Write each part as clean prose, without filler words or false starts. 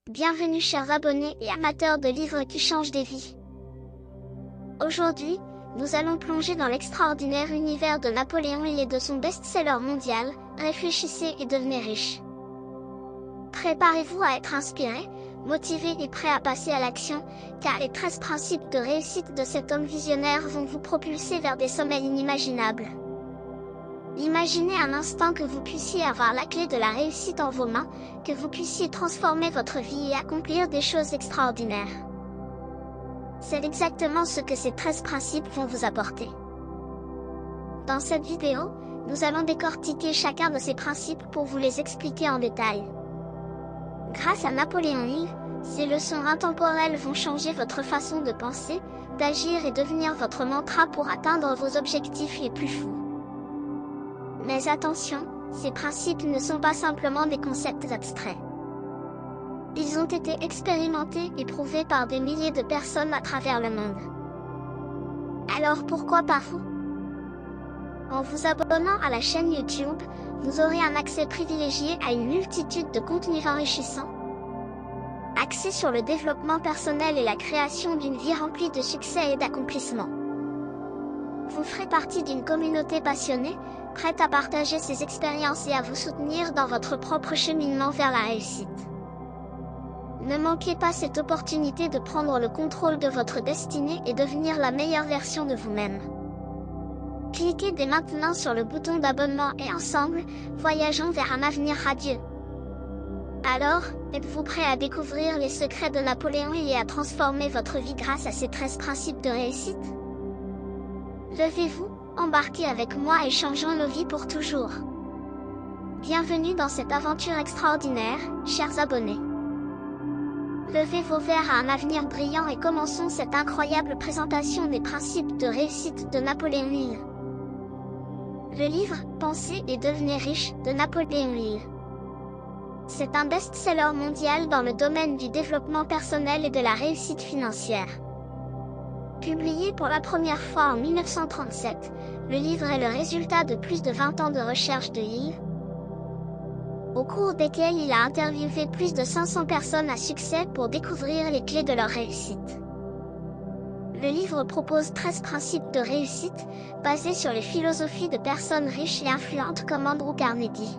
Bienvenue chers abonnés et amateurs de livres qui changent des vies. Aujourd'hui, nous allons plonger dans l'extraordinaire univers de Napoléon Hill et de son best-seller mondial, Réfléchissez et devenez riche. Préparez-vous à être inspiré, motivé et prêt à passer à l'action, car les 13 principes de réussite de cet homme visionnaire vont vous propulser vers des sommets inimaginables. Imaginez un instant que vous puissiez avoir la clé de la réussite en vos mains, que vous puissiez transformer votre vie et accomplir des choses extraordinaires. C'est exactement ce que ces 13 principes vont vous apporter. Dans cette vidéo, nous allons décortiquer chacun de ces principes pour vous les expliquer en détail. Grâce à Napoléon Hill, ces leçons intemporelles vont changer votre façon de penser, d'agir et devenir votre mantra pour atteindre vos objectifs les plus fous. Mais attention, ces principes ne sont pas simplement des concepts abstraits. Ils ont été expérimentés et prouvés par des milliers de personnes à travers le monde. Alors pourquoi pas vous? En vous abonnant à la chaîne YouTube, vous aurez un accès privilégié à une multitude de contenus enrichissants, axés sur le développement personnel et la création d'une vie remplie de succès et d'accomplissements. Vous ferez partie d'une communauté passionnée, prête à partager ses expériences et à vous soutenir dans votre propre cheminement vers la réussite. Ne manquez pas cette opportunité de prendre le contrôle de votre destinée et devenir la meilleure version de vous-même. Cliquez dès maintenant sur le bouton d'abonnement et ensemble, voyageons vers un avenir radieux. Alors, êtes-vous prêt à découvrir les secrets de Napoléon Hill et à transformer votre vie grâce à ces 13 principes de réussite? Levez-vous, embarquez avec moi et changeons nos vies pour toujours. Bienvenue dans cette aventure extraordinaire, chers abonnés. Levez vos verres à un avenir brillant et commençons cette incroyable présentation des principes de réussite de Napoléon Hill. Le livre « Pensez et devenez riche » de Napoléon Hill. C'est un best-seller mondial dans le domaine du développement personnel et de la réussite financière. Publié pour la première fois en 1937, le livre est le résultat de plus de 20 ans de recherche de Hill, au cours desquels il a interviewé plus de 500 personnes à succès pour découvrir les clés de leur réussite. Le livre propose 13 principes de réussite, basés sur les philosophies de personnes riches et influentes comme Andrew Carnegie.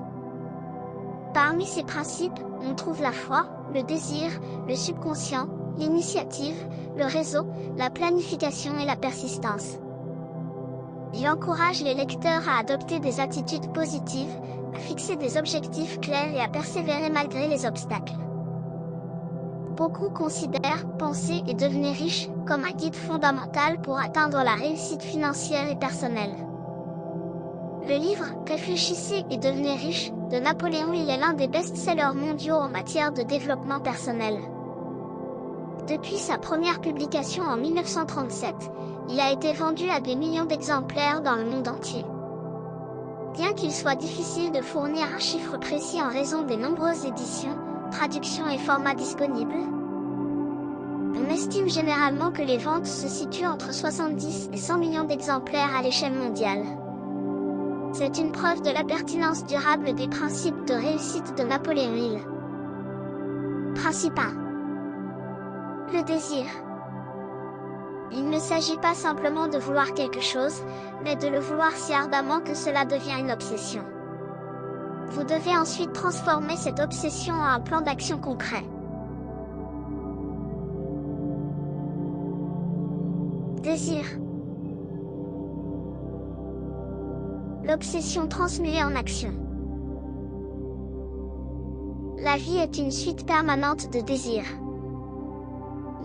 Parmi ces principes, on trouve la foi, le désir, le subconscient, l'initiative, le réseau, la planification et la persistance. Il encourage les lecteurs à adopter des attitudes positives, à fixer des objectifs clairs et à persévérer malgré les obstacles. Beaucoup considèrent « Pensez et devenez riche » comme un guide fondamental pour atteindre la réussite financière et personnelle. Le livre « Réfléchissez et devenez riche » de Napoléon Hill est l'un des best-sellers mondiaux en matière de développement personnel. Depuis sa première publication en 1937, il a été vendu à des millions d'exemplaires dans le monde entier. Bien qu'il soit difficile de fournir un chiffre précis en raison des nombreuses éditions, traductions et formats disponibles, on estime généralement que les ventes se situent entre 70 et 100 millions d'exemplaires à l'échelle mondiale. C'est une preuve de la pertinence durable des principes de réussite de Napoléon Hill. Principe 1. Le désir. Il ne s'agit pas simplement de vouloir quelque chose, mais de le vouloir si ardemment que cela devient une obsession. Vous devez ensuite transformer cette obsession en un plan d'action concret. Désir. L'obsession transmuée en action. La vie est une suite permanente de désirs.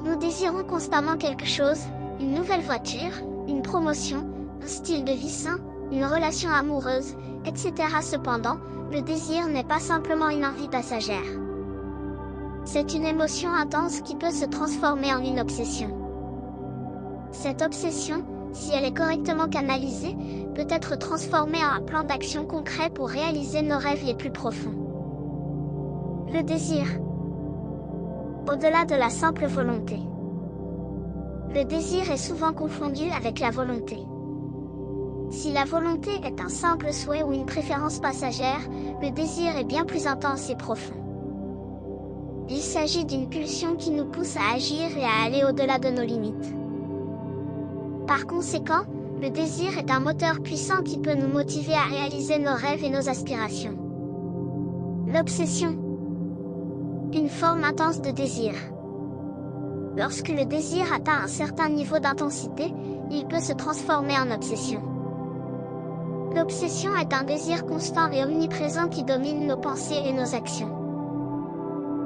Nous désirons constamment quelque chose, une nouvelle voiture, une promotion, un style de vie sain, une relation amoureuse, etc. Cependant, le désir n'est pas simplement une envie passagère. C'est une émotion intense qui peut se transformer en une obsession. Cette obsession, si elle est correctement canalisée, peut être transformée en un plan d'action concret pour réaliser nos rêves les plus profonds. Le désir. Au-delà de la simple volonté. Le désir est souvent confondu avec la volonté. Si la volonté est un simple souhait ou une préférence passagère, le désir est bien plus intense et profond. Il s'agit d'une pulsion qui nous pousse à agir et à aller au-delà de nos limites. Par conséquent, le désir est un moteur puissant qui peut nous motiver à réaliser nos rêves et nos aspirations. L'obsession. Une forme intense de désir. Lorsque le désir atteint un certain niveau d'intensité, il peut se transformer en obsession. L'obsession est un désir constant et omniprésent qui domine nos pensées et nos actions.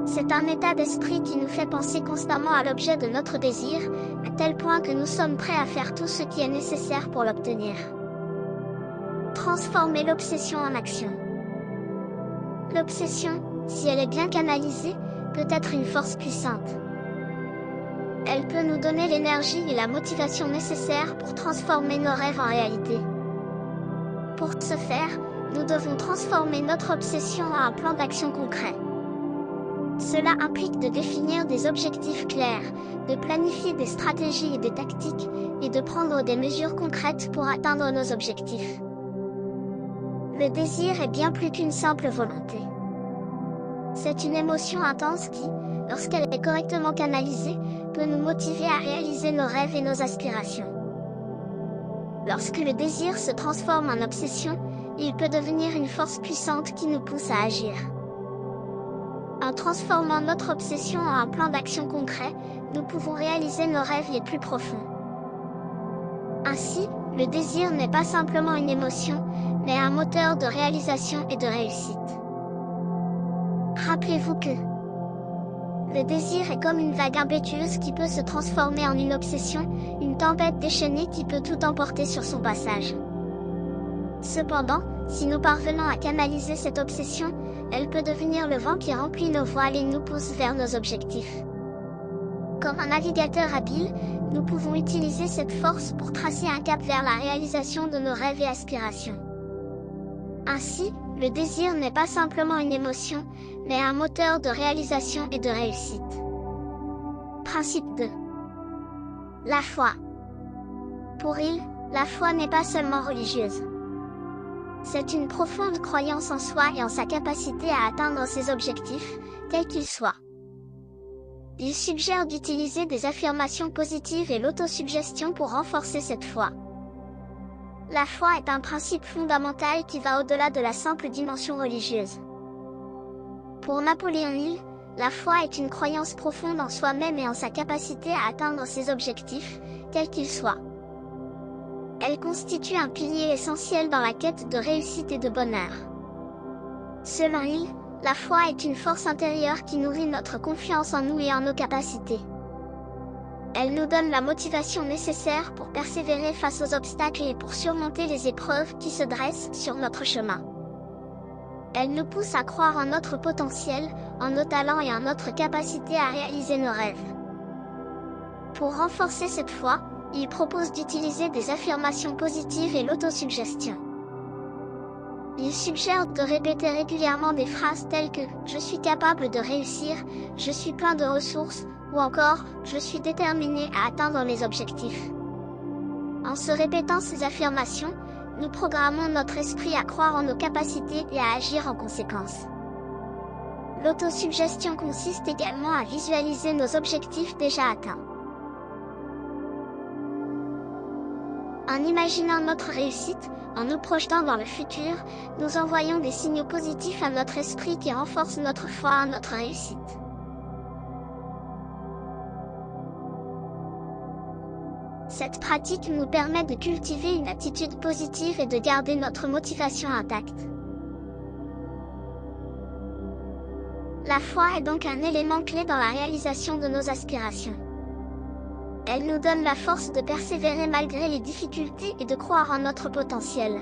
C'est un état d'esprit qui nous fait penser constamment à l'objet de notre désir, à tel point que nous sommes prêts à faire tout ce qui est nécessaire pour l'obtenir. Transformer l'obsession en action. L'obsession, si elle est bien canalisée, peut être une force puissante. Elle peut nous donner l'énergie et la motivation nécessaires pour transformer nos rêves en réalité. Pour ce faire, nous devons transformer notre obsession en un plan d'action concret. Cela implique de définir des objectifs clairs, de planifier des stratégies et des tactiques, et de prendre des mesures concrètes pour atteindre nos objectifs. Le désir est bien plus qu'une simple volonté. C'est une émotion intense qui, lorsqu'elle est correctement canalisée, peut nous motiver à réaliser nos rêves et nos aspirations. Lorsque le désir se transforme en obsession, il peut devenir une force puissante qui nous pousse à agir. En transformant notre obsession en un plan d'action concret, nous pouvons réaliser nos rêves les plus profonds. Ainsi, le désir n'est pas simplement une émotion, mais un moteur de réalisation et de réussite. Rappelez-vous que le désir est comme une vague impétueuse qui peut se transformer en une obsession, une tempête déchaînée qui peut tout emporter sur son passage. Cependant, si nous parvenons à canaliser cette obsession, elle peut devenir le vent qui remplit nos voiles et nous pousse vers nos objectifs. Comme un navigateur habile, nous pouvons utiliser cette force pour tracer un cap vers la réalisation de nos rêves et aspirations. Ainsi, le désir n'est pas simplement une émotion, mais un moteur de réalisation et de réussite. Principe 2. La foi. Pour il, la foi n'est pas seulement religieuse. C'est une profonde croyance en soi et en sa capacité à atteindre ses objectifs, quels qu'ils soient. Il suggère d'utiliser des affirmations positives et l'autosuggestion pour renforcer cette foi. La foi est un principe fondamental qui va au-delà de la simple dimension religieuse. Pour Napoléon Hill, la foi est une croyance profonde en soi-même et en sa capacité à atteindre ses objectifs, quels qu'ils soient. Elle constitue un pilier essentiel dans la quête de réussite et de bonheur. Selon Hill, la foi est une force intérieure qui nourrit notre confiance en nous et en nos capacités. Elle nous donne la motivation nécessaire pour persévérer face aux obstacles et pour surmonter les épreuves qui se dressent sur notre chemin. Elle nous pousse à croire en notre potentiel, en nos talents et en notre capacité à réaliser nos rêves. Pour renforcer cette foi, il propose d'utiliser des affirmations positives et l'autosuggestion. Il suggère de répéter régulièrement des phrases telles que « Je suis capable de réussir »,« Je suis plein de ressources » ou encore « Je suis déterminé à atteindre mes objectifs ». En se répétant ces affirmations, nous programmons notre esprit à croire en nos capacités et à agir en conséquence. L'autosuggestion consiste également à visualiser nos objectifs déjà atteints. En imaginant notre réussite, en nous projetant dans le futur, nous envoyons des signaux positifs à notre esprit qui renforcent notre foi en notre réussite. Cette pratique nous permet de cultiver une attitude positive et de garder notre motivation intacte. La foi est donc un élément clé dans la réalisation de nos aspirations. Elle nous donne la force de persévérer malgré les difficultés et de croire en notre potentiel.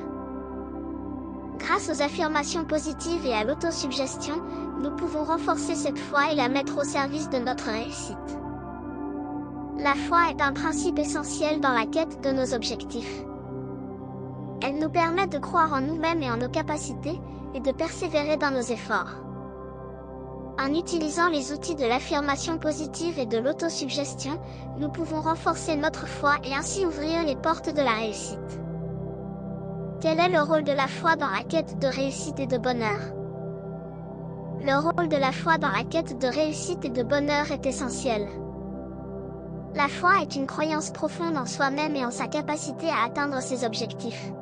Grâce aux affirmations positives et à l'autosuggestion, nous pouvons renforcer cette foi et la mettre au service de notre réussite. La foi est un principe essentiel dans la quête de nos objectifs. Elle nous permet de croire en nous-mêmes et en nos capacités, et de persévérer dans nos efforts. En utilisant les outils de l'affirmation positive et de l'autosuggestion, nous pouvons renforcer notre foi et ainsi ouvrir les portes de la réussite. Quel est le rôle de la foi dans la quête de réussite et de bonheur? Le rôle de la foi dans la quête de réussite et de bonheur est essentiel. La foi est une croyance profonde en soi-même et en sa capacité à atteindre ses objectifs.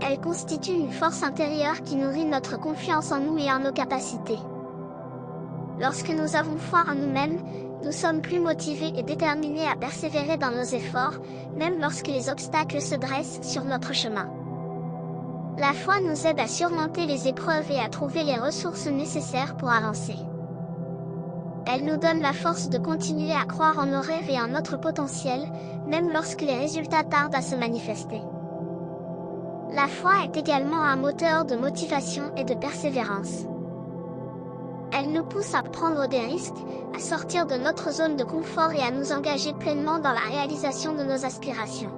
Elle constitue une force intérieure qui nourrit notre confiance en nous et en nos capacités. Lorsque nous avons foi en nous-mêmes, nous sommes plus motivés et déterminés à persévérer dans nos efforts, même lorsque les obstacles se dressent sur notre chemin. La foi nous aide à surmonter les épreuves et à trouver les ressources nécessaires pour avancer. Elle nous donne la force de continuer à croire en nos rêves et en notre potentiel, même lorsque les résultats tardent à se manifester. La foi est également un moteur de motivation et de persévérance. Elle nous pousse à prendre des risques, à sortir de notre zone de confort et à nous engager pleinement dans la réalisation de nos aspirations.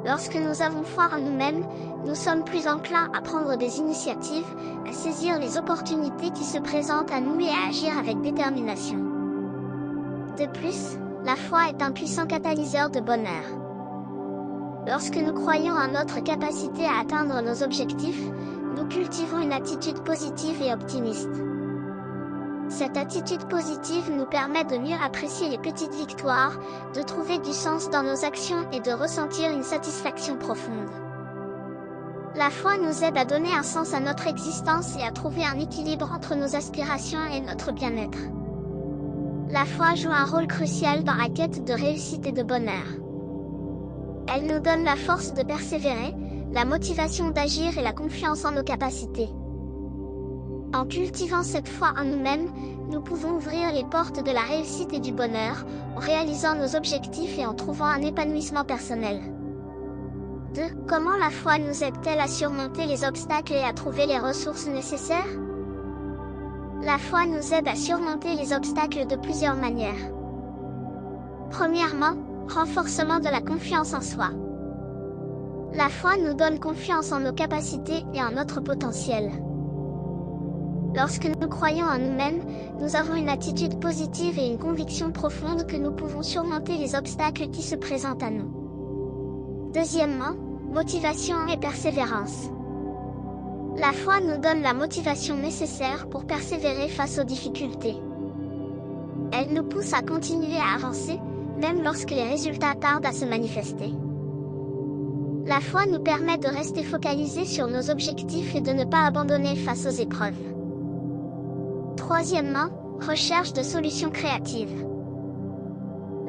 Lorsque nous avons foi en nous-mêmes, nous sommes plus enclins à prendre des initiatives, à saisir les opportunités qui se présentent à nous et à agir avec détermination. De plus, la foi est un puissant catalyseur de bonheur. Lorsque nous croyons en notre capacité à atteindre nos objectifs, nous cultivons une attitude positive et optimiste. Cette attitude positive nous permet de mieux apprécier les petites victoires, de trouver du sens dans nos actions et de ressentir une satisfaction profonde. La foi nous aide à donner un sens à notre existence et à trouver un équilibre entre nos aspirations et notre bien-être. La foi joue un rôle crucial dans la quête de réussite et de bonheur. Elle nous donne la force de persévérer, la motivation d'agir et la confiance en nos capacités. En cultivant cette foi en nous-mêmes, nous pouvons ouvrir les portes de la réussite et du bonheur, en réalisant nos objectifs et en trouvant un épanouissement personnel. 2. Comment la foi nous aide-t-elle à surmonter les obstacles et à trouver les ressources nécessaires? La foi nous aide à surmonter les obstacles de plusieurs manières. Premièrement, renforcement de la confiance en soi. La foi nous donne confiance en nos capacités et en notre potentiel. Lorsque nous croyons en nous-mêmes, nous avons une attitude positive et une conviction profonde que nous pouvons surmonter les obstacles qui se présentent à nous. Deuxièmement, motivation et persévérance. La foi nous donne la motivation nécessaire pour persévérer face aux difficultés. Elle nous pousse à continuer à avancer, même lorsque les résultats tardent à se manifester. La foi nous permet de rester focalisés sur nos objectifs et de ne pas abandonner face aux épreuves. Troisièmement, recherche de solutions créatives.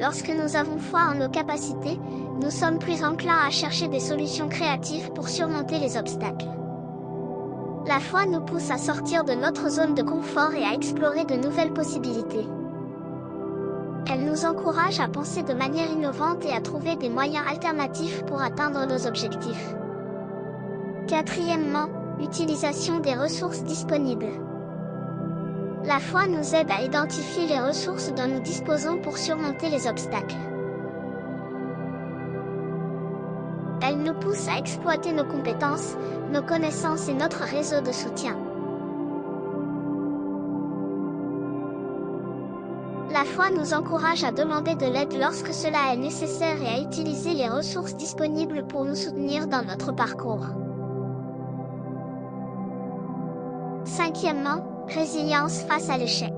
Lorsque nous avons foi en nos capacités, nous sommes plus enclins à chercher des solutions créatives pour surmonter les obstacles. La foi nous pousse à sortir de notre zone de confort et à explorer de nouvelles possibilités. Elle nous encourage à penser de manière innovante et à trouver des moyens alternatifs pour atteindre nos objectifs. Quatrièmement, utilisation des ressources disponibles. La foi nous aide à identifier les ressources dont nous disposons pour surmonter les obstacles. Elle nous pousse à exploiter nos compétences, nos connaissances et notre réseau de soutien. La foi nous encourage à demander de l'aide lorsque cela est nécessaire et à utiliser les ressources disponibles pour nous soutenir dans notre parcours. Cinquièmement, résilience face à l'échec.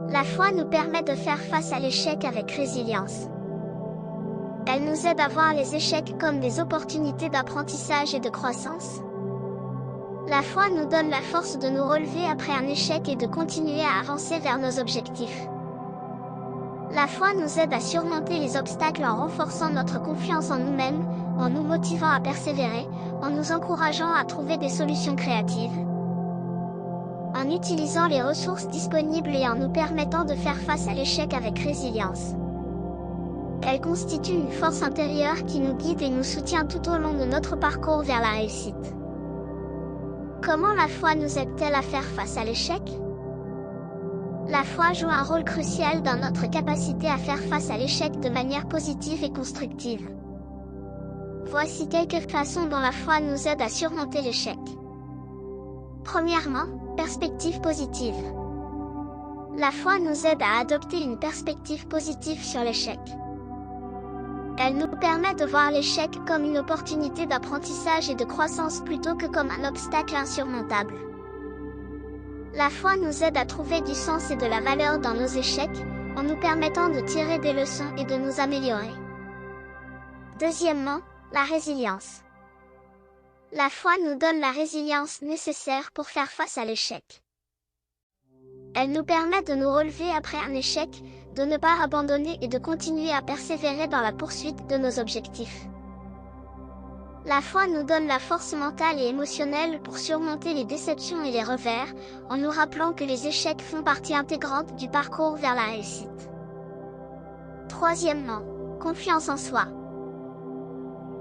La foi nous permet de faire face à l'échec avec résilience. Elle nous aide à voir les échecs comme des opportunités d'apprentissage et de croissance. La foi nous donne la force de nous relever après un échec et de continuer à avancer vers nos objectifs. La foi nous aide à surmonter les obstacles en renforçant notre confiance en nous-mêmes, en nous motivant à persévérer, en nous encourageant à trouver des solutions créatives. En utilisant les ressources disponibles et en nous permettant de faire face à l'échec avec résilience. Elle constitue une force intérieure qui nous guide et nous soutient tout au long de notre parcours vers la réussite. Comment la foi nous aide-t-elle à faire face à l'échec? La foi joue un rôle crucial dans notre capacité à faire face à l'échec de manière positive et constructive. Voici quelques façons dont la foi nous aide à surmonter l'échec. Premièrement, perspective positive. La foi nous aide à adopter une perspective positive sur l'échec. Elle nous permet de voir l'échec comme une opportunité d'apprentissage et de croissance plutôt que comme un obstacle insurmontable. La foi nous aide à trouver du sens et de la valeur dans nos échecs, en nous permettant de tirer des leçons et de nous améliorer. Deuxièmement, la résilience. La foi nous donne la résilience nécessaire pour faire face à l'échec. Elle nous permet de nous relever après un échec, de ne pas abandonner et de continuer à persévérer dans la poursuite de nos objectifs. La foi nous donne la force mentale et émotionnelle pour surmonter les déceptions et les revers, en nous rappelant que les échecs font partie intégrante du parcours vers la réussite. Troisièmement, confiance en soi.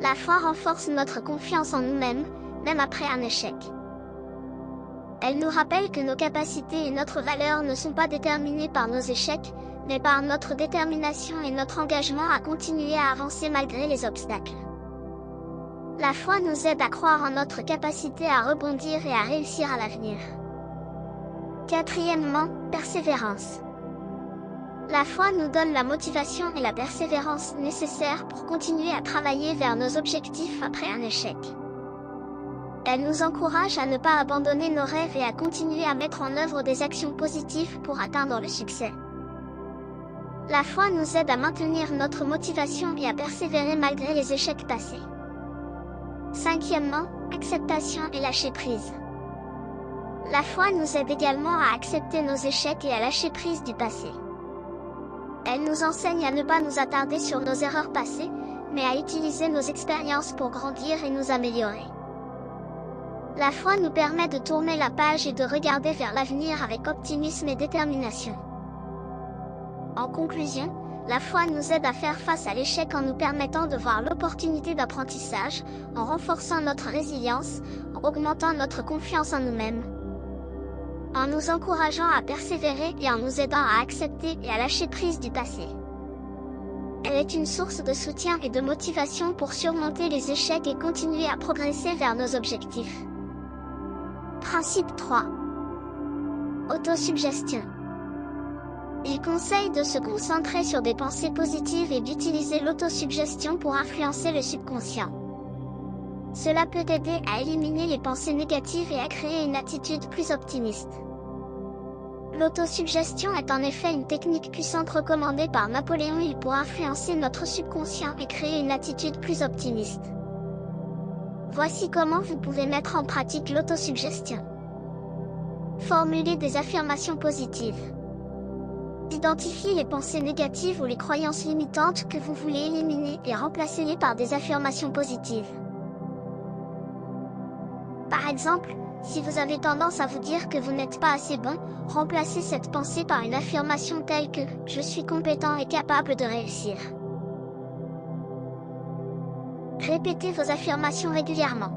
La foi renforce notre confiance en nous-mêmes, même après un échec. Elle nous rappelle que nos capacités et notre valeur ne sont pas déterminées par nos échecs, mais par notre détermination et notre engagement à continuer à avancer malgré les obstacles. La foi nous aide à croire en notre capacité à rebondir et à réussir à l'avenir. Quatrièmement, persévérance. La foi nous donne la motivation et la persévérance nécessaires pour continuer à travailler vers nos objectifs après un échec. Elle nous encourage à ne pas abandonner nos rêves et à continuer à mettre en œuvre des actions positives pour atteindre le succès. La foi nous aide à maintenir notre motivation et à persévérer malgré les échecs passés. Cinquièmement, acceptation et lâcher prise. La foi nous aide également à accepter nos échecs et à lâcher prise du passé. Elle nous enseigne à ne pas nous attarder sur nos erreurs passées, mais à utiliser nos expériences pour grandir et nous améliorer. La foi nous permet de tourner la page et de regarder vers l'avenir avec optimisme et détermination. En conclusion, la foi nous aide à faire face à l'échec en nous permettant de voir l'opportunité d'apprentissage, en renforçant notre résilience, en augmentant notre confiance en nous-mêmes, en nous encourageant à persévérer et en nous aidant à accepter et à lâcher prise du passé. Elle est une source de soutien et de motivation pour surmonter les échecs et continuer à progresser vers nos objectifs. Principe 3. Autosuggestion. Il conseille de se concentrer sur des pensées positives et d'utiliser l'autosuggestion pour influencer le subconscient. Cela peut aider à éliminer les pensées négatives et à créer une attitude plus optimiste. L'autosuggestion est en effet une technique puissante recommandée par Napoléon Hill pour influencer notre subconscient et créer une attitude plus optimiste. Voici comment vous pouvez mettre en pratique l'autosuggestion. Formulez des affirmations positives. Identifiez les pensées négatives ou les croyances limitantes que vous voulez éliminer et remplacez-les par des affirmations positives. Par exemple, si vous avez tendance à vous dire que vous n'êtes pas assez bon, remplacez cette pensée par une affirmation telle que « Je suis compétent et capable de réussir ». Répétez vos affirmations régulièrement.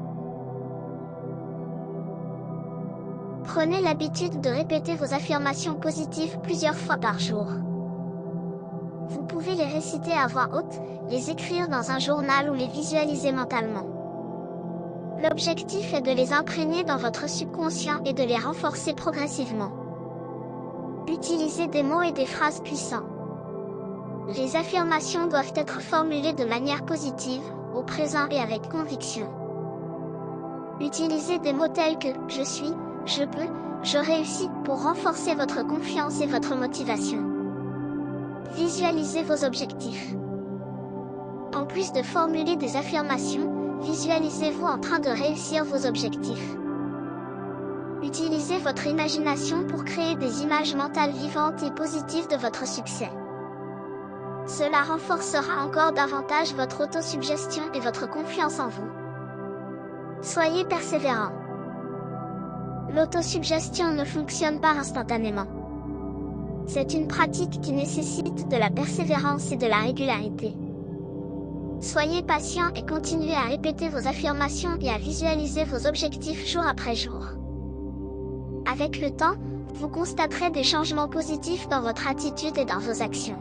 Prenez l'habitude de répéter vos affirmations positives plusieurs fois par jour. Vous pouvez les réciter à voix haute, les écrire dans un journal ou les visualiser mentalement. L'objectif est de les imprégner dans votre subconscient et de les renforcer progressivement. Utilisez des mots et des phrases puissants. Les affirmations doivent être formulées de manière positive, au présent et avec conviction. Utilisez des mots tels que « je suis »,« je peux »,« je réussis » pour renforcer votre confiance et votre motivation. Visualisez vos objectifs. En plus de formuler des affirmations, visualisez-vous en train de réussir vos objectifs. Utilisez votre imagination pour créer des images mentales vivantes et positives de votre succès. Cela renforcera encore davantage votre autosuggestion et votre confiance en vous. Soyez persévérant. L'autosuggestion ne fonctionne pas instantanément. C'est une pratique qui nécessite de la persévérance et de la régularité. Soyez patient et continuez à répéter vos affirmations et à visualiser vos objectifs jour après jour. Avec le temps, vous constaterez des changements positifs dans votre attitude et dans vos actions.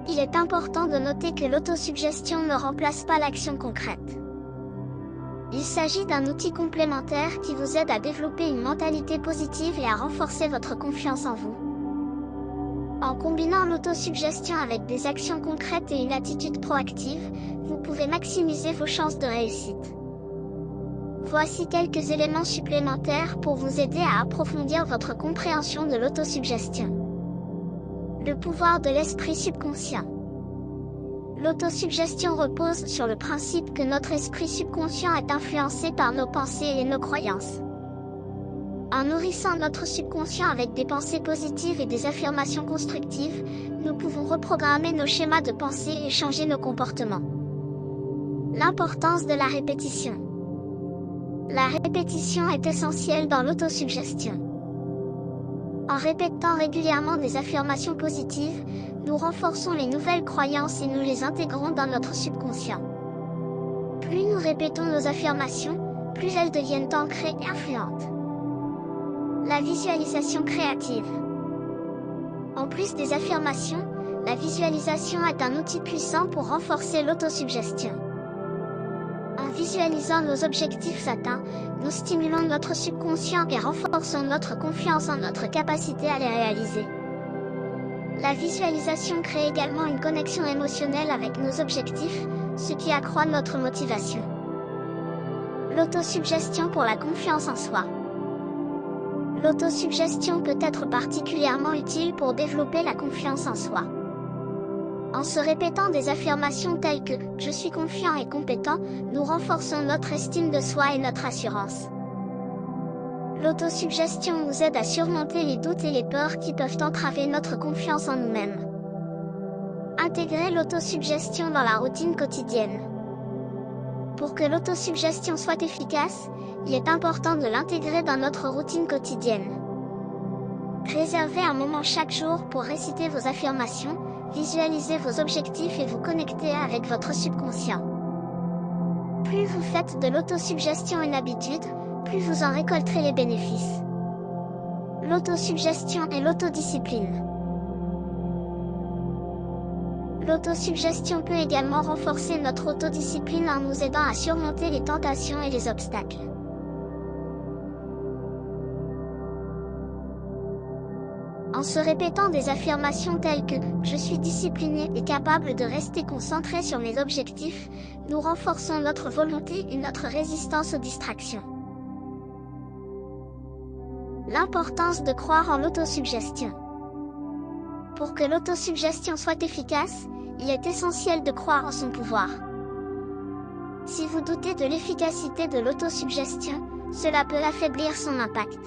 Il est important de noter que l'autosuggestion ne remplace pas l'action concrète. Il s'agit d'un outil complémentaire qui vous aide à développer une mentalité positive et à renforcer votre confiance en vous. En combinant l'autosuggestion avec des actions concrètes et une attitude proactive, vous pouvez maximiser vos chances de réussite. Voici quelques éléments supplémentaires pour vous aider à approfondir votre compréhension de l'autosuggestion. Le pouvoir de l'esprit subconscient. L'autosuggestion repose sur le principe que notre esprit subconscient est influencé par nos pensées et nos croyances. En nourrissant notre subconscient avec des pensées positives et des affirmations constructives, nous pouvons reprogrammer nos schémas de pensée et changer nos comportements. L'importance de la répétition. La répétition est essentielle dans l'autosuggestion. En répétant régulièrement des affirmations positives, nous renforçons les nouvelles croyances et nous les intégrons dans notre subconscient. Plus nous répétons nos affirmations, plus elles deviennent ancrées et influentes. La visualisation créative. En plus des affirmations, la visualisation est un outil puissant pour renforcer l'autosuggestion. En visualisant nos objectifs atteints, nous stimulons notre subconscient et renforçons notre confiance en notre capacité à les réaliser. La visualisation crée également une connexion émotionnelle avec nos objectifs, ce qui accroît notre motivation. L'autosuggestion pour la confiance en soi. L'autosuggestion peut être particulièrement utile pour développer la confiance en soi. En se répétant des affirmations telles que « je suis confiant et compétent », nous renforçons notre estime de soi et notre assurance. L'autosuggestion nous aide à surmonter les doutes et les peurs qui peuvent entraver notre confiance en nous-mêmes. Intégrer l'autosuggestion dans la routine quotidienne. Pour que l'autosuggestion soit efficace, il est important de l'intégrer dans notre routine quotidienne. Réservez un moment chaque jour pour réciter vos affirmations, visualiser vos objectifs et vous connecter avec votre subconscient. Plus vous faites de l'autosuggestion une habitude, plus vous en récolterez les bénéfices. L'autosuggestion et l'autodiscipline. L'autosuggestion peut également renforcer notre autodiscipline en nous aidant à surmonter les tentations et les obstacles. En se répétant des affirmations telles que « je suis discipliné et capable de rester concentré sur mes objectifs », nous renforçons notre volonté et notre résistance aux distractions. L'importance de croire en l'autosuggestion. Pour que l'autosuggestion soit efficace, il est essentiel de croire en son pouvoir. Si vous doutez de l'efficacité de l'autosuggestion, cela peut affaiblir son impact.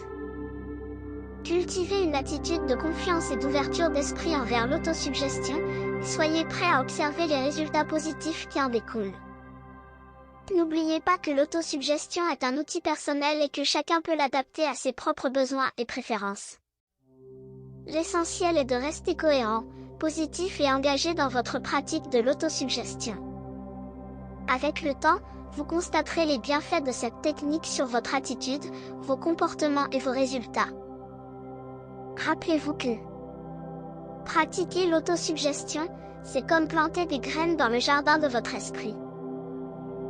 Cultivez une attitude de confiance et d'ouverture d'esprit envers l'autosuggestion, et soyez prêt à observer les résultats positifs qui en découlent. N'oubliez pas que l'autosuggestion est un outil personnel et que chacun peut l'adapter à ses propres besoins et préférences. L'essentiel est de rester cohérent, positif et engagé dans votre pratique de l'autosuggestion. Avec le temps, vous constaterez les bienfaits de cette technique sur votre attitude, vos comportements et vos résultats. Rappelez-vous que pratiquer l'autosuggestion, c'est comme planter des graines dans le jardin de votre esprit.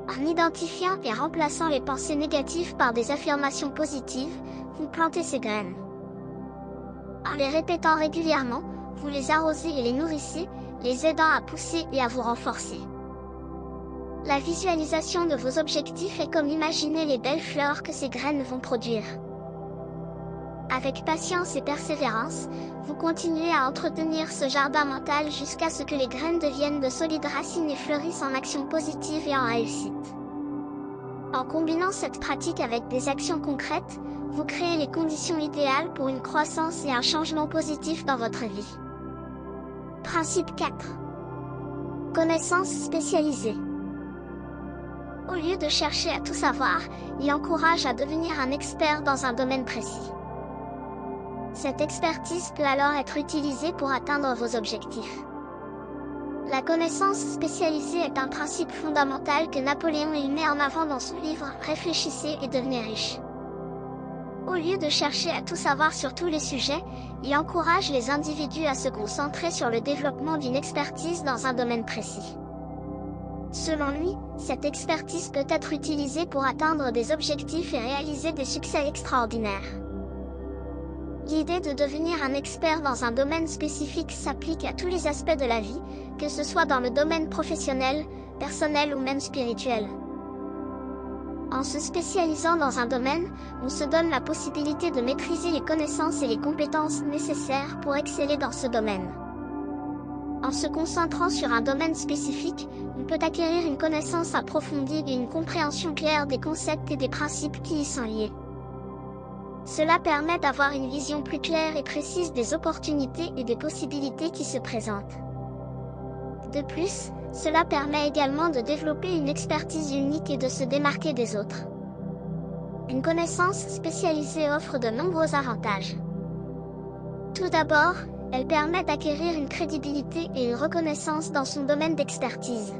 En identifiant et remplaçant les pensées négatives par des affirmations positives, vous plantez ces graines. En les répétant régulièrement, vous les arrosez et les nourrissez, les aidant à pousser et à vous renforcer. La visualisation de vos objectifs est comme imaginer les belles fleurs que ces graines vont produire. Avec patience et persévérance, vous continuez à entretenir ce jardin mental jusqu'à ce que les graines deviennent de solides racines et fleurissent en actions positives et en réussite. En combinant cette pratique avec des actions concrètes, vous créez les conditions idéales pour une croissance et un changement positif dans votre vie. Principe 4. Connaissances spécialisées. Au lieu de chercher à tout savoir, il encourage à devenir un expert dans un domaine précis. Cette expertise peut alors être utilisée pour atteindre vos objectifs. La connaissance spécialisée est un principe fondamental que Napoléon Hill met en avant dans son livre « Réfléchissez et devenez riche ». Au lieu de chercher à tout savoir sur tous les sujets, il encourage les individus à se concentrer sur le développement d'une expertise dans un domaine précis. Selon lui, cette expertise peut être utilisée pour atteindre des objectifs et réaliser des succès extraordinaires. L'idée de devenir un expert dans un domaine spécifique s'applique à tous les aspects de la vie, que ce soit dans le domaine professionnel, personnel ou même spirituel. En se spécialisant dans un domaine, on se donne la possibilité de maîtriser les connaissances et les compétences nécessaires pour exceller dans ce domaine. En se concentrant sur un domaine spécifique, on peut acquérir une connaissance approfondie et une compréhension claire des concepts et des principes qui y sont liés. Cela permet d'avoir une vision plus claire et précise des opportunités et des possibilités qui se présentent. De plus, cela permet également de développer une expertise unique et de se démarquer des autres. Une connaissance spécialisée offre de nombreux avantages. Tout d'abord, elle permet d'acquérir une crédibilité et une reconnaissance dans son domaine d'expertise.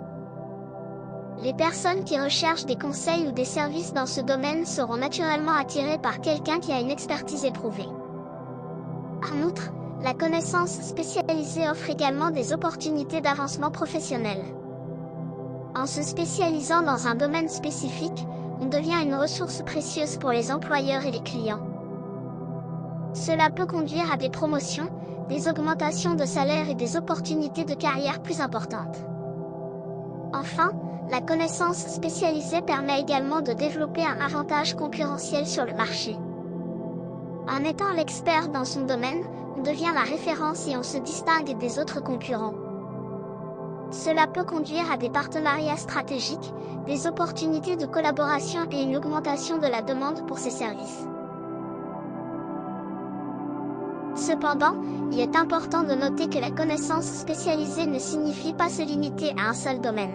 Les personnes qui recherchent des conseils ou des services dans ce domaine seront naturellement attirées par quelqu'un qui a une expertise éprouvée. En outre, la connaissance spécialisée offre également des opportunités d'avancement professionnel. En se spécialisant dans un domaine spécifique, on devient une ressource précieuse pour les employeurs et les clients. Cela peut conduire à des promotions, des augmentations de salaire et des opportunités de carrière plus importantes. Enfin, la connaissance spécialisée permet également de développer un avantage concurrentiel sur le marché. En étant l'expert dans son domaine, on devient la référence et on se distingue des autres concurrents. Cela peut conduire à des partenariats stratégiques, des opportunités de collaboration et une augmentation de la demande pour ces services. Cependant, il est important de noter que la connaissance spécialisée ne signifie pas se limiter à un seul domaine.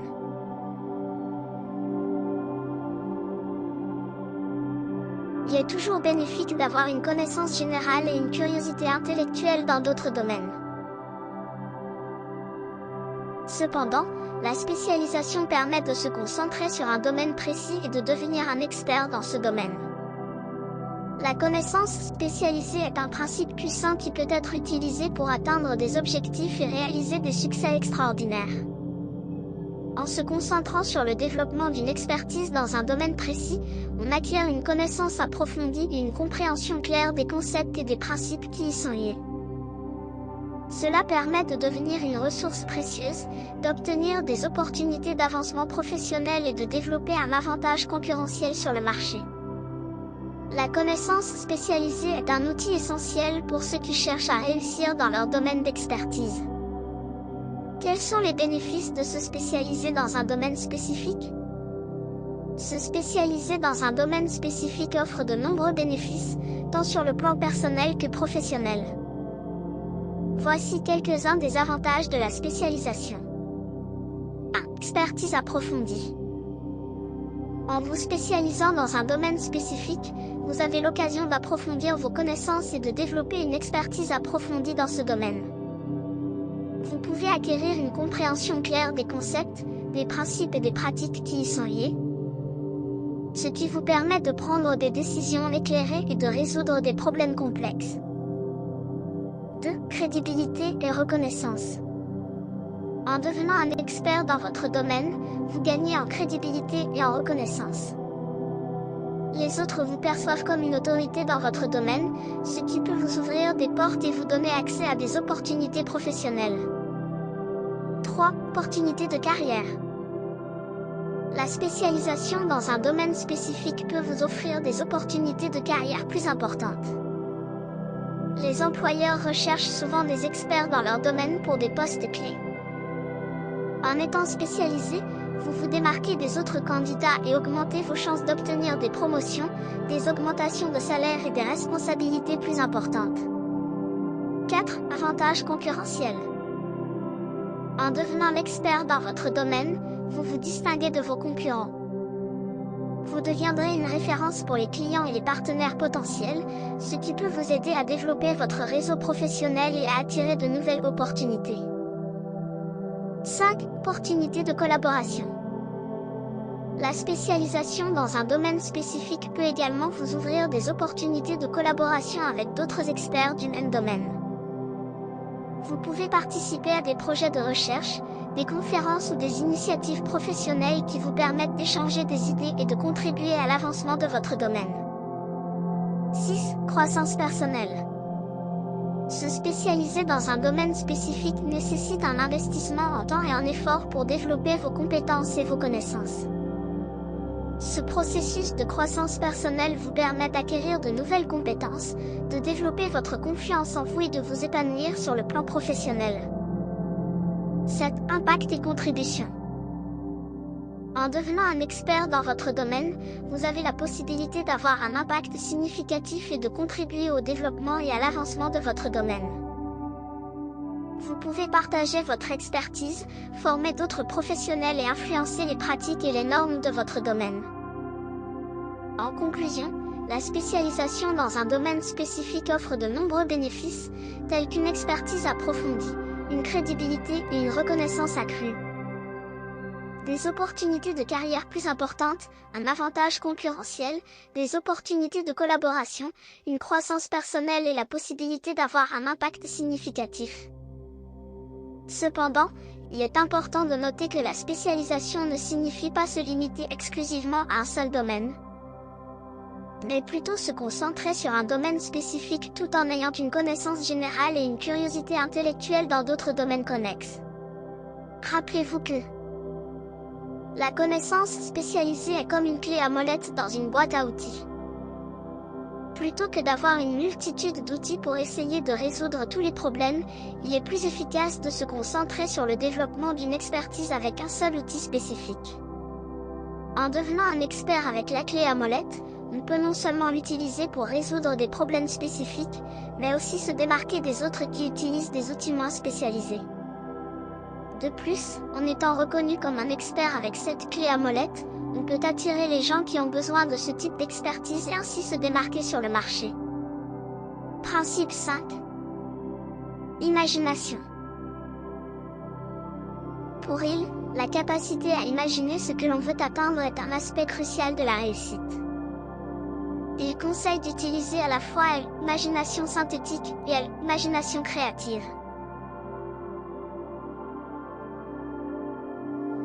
Il est toujours bénéfique d'avoir une connaissance générale et une curiosité intellectuelle dans d'autres domaines. Cependant, la spécialisation permet de se concentrer sur un domaine précis et de devenir un expert dans ce domaine. La connaissance spécialisée est un principe puissant qui peut être utilisé pour atteindre des objectifs et réaliser des succès extraordinaires. En se concentrant sur le développement d'une expertise dans un domaine précis, on acquiert une connaissance approfondie et une compréhension claire des concepts et des principes qui y sont liés. Cela permet de devenir une ressource précieuse, d'obtenir des opportunités d'avancement professionnel et de développer un avantage concurrentiel sur le marché. La connaissance spécialisée est un outil essentiel pour ceux qui cherchent à réussir dans leur domaine d'expertise. Quels sont les bénéfices de se spécialiser dans un domaine spécifique? Se spécialiser dans un domaine spécifique offre de nombreux bénéfices, tant sur le plan personnel que professionnel. Voici quelques-uns des avantages de la spécialisation. 1. Expertise approfondie. En vous spécialisant dans un domaine spécifique, vous avez l'occasion d'approfondir vos connaissances et de développer une expertise approfondie dans ce domaine. Vous pouvez acquérir une compréhension claire des concepts, des principes et des pratiques qui y sont liés, ce qui vous permet de prendre des décisions éclairées et de résoudre des problèmes complexes. 2. Crédibilité et reconnaissance. En devenant un expert dans votre domaine, vous gagnez en crédibilité et en reconnaissance. Les autres vous perçoivent comme une autorité dans votre domaine, ce qui peut vous ouvrir des portes et vous donner accès à des opportunités professionnelles. 3. Opportunités de carrière. La spécialisation dans un domaine spécifique peut vous offrir des opportunités de carrière plus importantes. Les employeurs recherchent souvent des experts dans leur domaine pour des postes clés. En étant spécialisé, vous vous démarquez des autres candidats et augmentez vos chances d'obtenir des promotions, des augmentations de salaire et des responsabilités plus importantes. 4. Avantages concurrentiels. En devenant l'expert dans votre domaine, vous vous distinguez de vos concurrents. Vous deviendrez une référence pour les clients et les partenaires potentiels, ce qui peut vous aider à développer votre réseau professionnel et à attirer de nouvelles opportunités. 5. Opportunités de collaboration. La spécialisation dans un domaine spécifique peut également vous ouvrir des opportunités de collaboration avec d'autres experts du même domaine. Vous pouvez participer à des projets de recherche, des conférences ou des initiatives professionnelles qui vous permettent d'échanger des idées et de contribuer à l'avancement de votre domaine. 6. Croissance personnelle. Se spécialiser dans un domaine spécifique nécessite un investissement en temps et en effort pour développer vos compétences et vos connaissances. Ce processus de croissance personnelle vous permet d'acquérir de nouvelles compétences, de développer votre confiance en vous et de vous épanouir sur le plan professionnel. 7. Impact et contribution. En devenant un expert dans votre domaine, vous avez la possibilité d'avoir un impact significatif et de contribuer au développement et à l'avancement de votre domaine. Vous pouvez partager votre expertise, former d'autres professionnels et influencer les pratiques et les normes de votre domaine. En conclusion, la spécialisation dans un domaine spécifique offre de nombreux bénéfices, tels qu'une expertise approfondie, une crédibilité et une reconnaissance accrue. Des opportunités de carrière plus importantes, un avantage concurrentiel, des opportunités de collaboration, une croissance personnelle et la possibilité d'avoir un impact significatif. Cependant, il est important de noter que la spécialisation ne signifie pas se limiter exclusivement à un seul domaine, mais plutôt se concentrer sur un domaine spécifique tout en ayant une connaissance générale et une curiosité intellectuelle dans d'autres domaines connexes. Rappelez-vous que la connaissance spécialisée est comme une clé à molette dans une boîte à outils. Plutôt que d'avoir une multitude d'outils pour essayer de résoudre tous les problèmes, il est plus efficace de se concentrer sur le développement d'une expertise avec un seul outil spécifique. En devenant un expert avec la clé à molette, on peut non seulement l'utiliser pour résoudre des problèmes spécifiques, mais aussi se démarquer des autres qui utilisent des outils moins spécialisés. De plus, en étant reconnu comme un expert avec cette clé à molette, on peut attirer les gens qui ont besoin de ce type d'expertise et ainsi se démarquer sur le marché. Principe 5. Imagination. Pour Hill, la capacité à imaginer ce que l'on veut atteindre est un aspect crucial de la réussite. Il conseille d'utiliser à la fois l'imagination synthétique et l'imagination créative.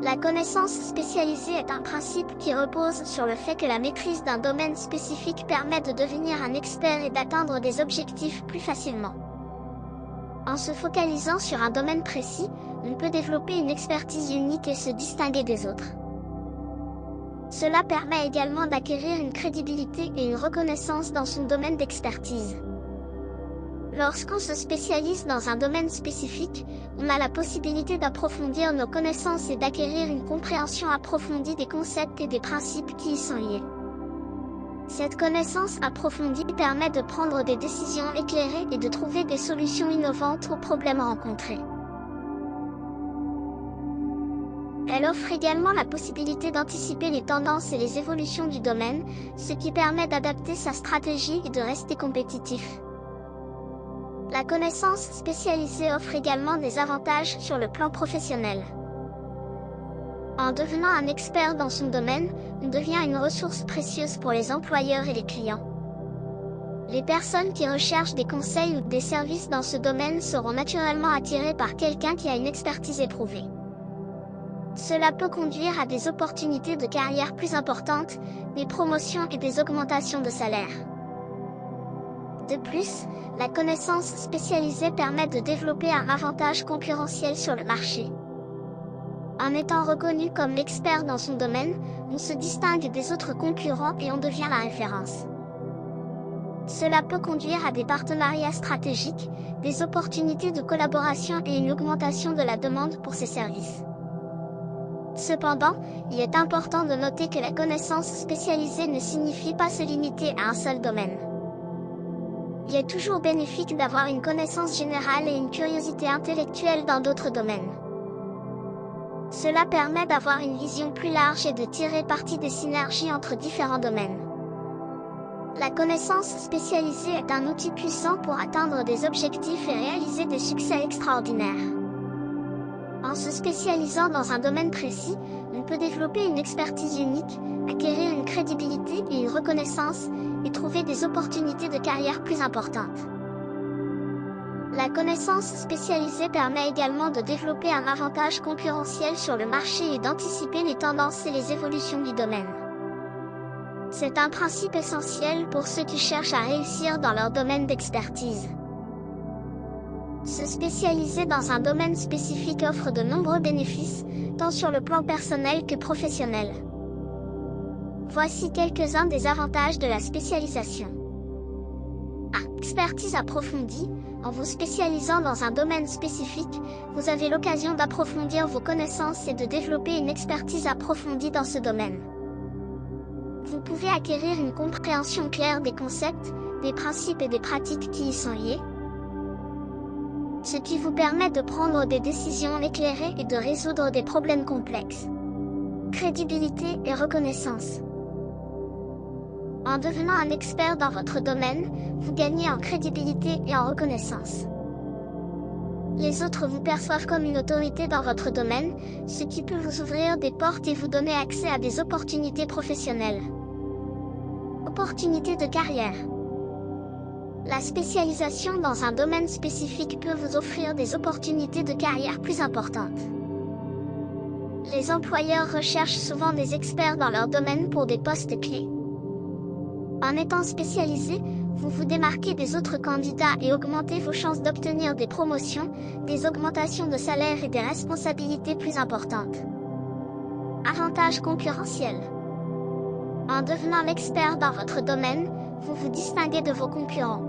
La connaissance spécialisée est un principe qui repose sur le fait que la maîtrise d'un domaine spécifique permet de devenir un expert et d'atteindre des objectifs plus facilement. En se focalisant sur un domaine précis, on peut développer une expertise unique et se distinguer des autres. Cela permet également d'acquérir une crédibilité et une reconnaissance dans son domaine d'expertise. Lorsqu'on se spécialise dans un domaine spécifique, on a la possibilité d'approfondir nos connaissances et d'acquérir une compréhension approfondie des concepts et des principes qui y sont liés. Cette connaissance approfondie permet de prendre des décisions éclairées et de trouver des solutions innovantes aux problèmes rencontrés. Elle offre également la possibilité d'anticiper les tendances et les évolutions du domaine, ce qui permet d'adapter sa stratégie et de rester compétitif. La connaissance spécialisée offre également des avantages sur le plan professionnel. En devenant un expert dans son domaine, on devient une ressource précieuse pour les employeurs et les clients. Les personnes qui recherchent des conseils ou des services dans ce domaine seront naturellement attirées par quelqu'un qui a une expertise éprouvée. Cela peut conduire à des opportunités de carrière plus importantes, des promotions et des augmentations de salaire. De plus, la connaissance spécialisée permet de développer un avantage concurrentiel sur le marché. En étant reconnu comme l'expert dans son domaine, on se distingue des autres concurrents et on devient la référence. Cela peut conduire à des partenariats stratégiques, des opportunités de collaboration et une augmentation de la demande pour ses services. Cependant, il est important de noter que la connaissance spécialisée ne signifie pas se limiter à un seul domaine. Il est toujours bénéfique d'avoir une connaissance générale et une curiosité intellectuelle dans d'autres domaines. Cela permet d'avoir une vision plus large et de tirer parti des synergies entre différents domaines. La connaissance spécialisée est un outil puissant pour atteindre des objectifs et réaliser des succès extraordinaires. En se spécialisant dans un domaine précis, on peut développer une expertise unique, acquérir une crédibilité et une reconnaissance, et trouver des opportunités de carrière plus importantes. La connaissance spécialisée permet également de développer un avantage concurrentiel sur le marché et d'anticiper les tendances et les évolutions du domaine. C'est un principe essentiel pour ceux qui cherchent à réussir dans leur domaine d'expertise. Se spécialiser dans un domaine spécifique offre de nombreux bénéfices, tant sur le plan personnel que professionnel. Voici quelques-uns des avantages de la spécialisation. 1. Expertise approfondie. En vous spécialisant dans un domaine spécifique, vous avez l'occasion d'approfondir vos connaissances et de développer une expertise approfondie dans ce domaine. Vous pouvez acquérir une compréhension claire des concepts, des principes et des pratiques qui y sont liés, ce qui vous permet de prendre des décisions éclairées et de résoudre des problèmes complexes. Crédibilité et reconnaissance. En devenant un expert dans votre domaine, vous gagnez en crédibilité et en reconnaissance. Les autres vous perçoivent comme une autorité dans votre domaine, ce qui peut vous ouvrir des portes et vous donner accès à des opportunités professionnelles. Opportunités de carrière. La spécialisation dans un domaine spécifique peut vous offrir des opportunités de carrière plus importantes. Les employeurs recherchent souvent des experts dans leur domaine pour des postes clés. En étant spécialisé, vous vous démarquez des autres candidats et augmentez vos chances d'obtenir des promotions, des augmentations de salaire et des responsabilités plus importantes. Avantages concurrentiels. En devenant l'expert dans votre domaine, vous vous distinguez de vos concurrents.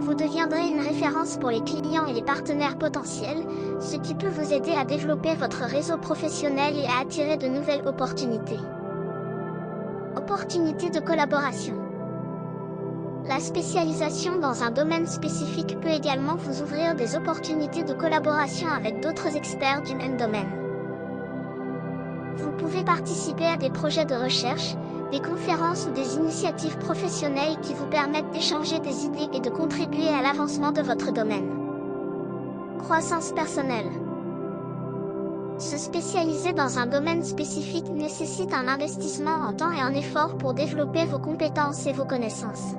Vous deviendrez une référence pour les clients et les partenaires potentiels, ce qui peut vous aider à développer votre réseau professionnel et à attirer de nouvelles opportunités. Opportunités de collaboration. La spécialisation dans un domaine spécifique peut également vous ouvrir des opportunités de collaboration avec d'autres experts du même domaine. Vous pouvez participer à des projets de recherche, des conférences ou des initiatives professionnelles qui vous permettent d'échanger des idées et de contribuer à l'avancement de votre domaine. Croissance personnelle. Se spécialiser dans un domaine spécifique nécessite un investissement en temps et en effort pour développer vos compétences et vos connaissances.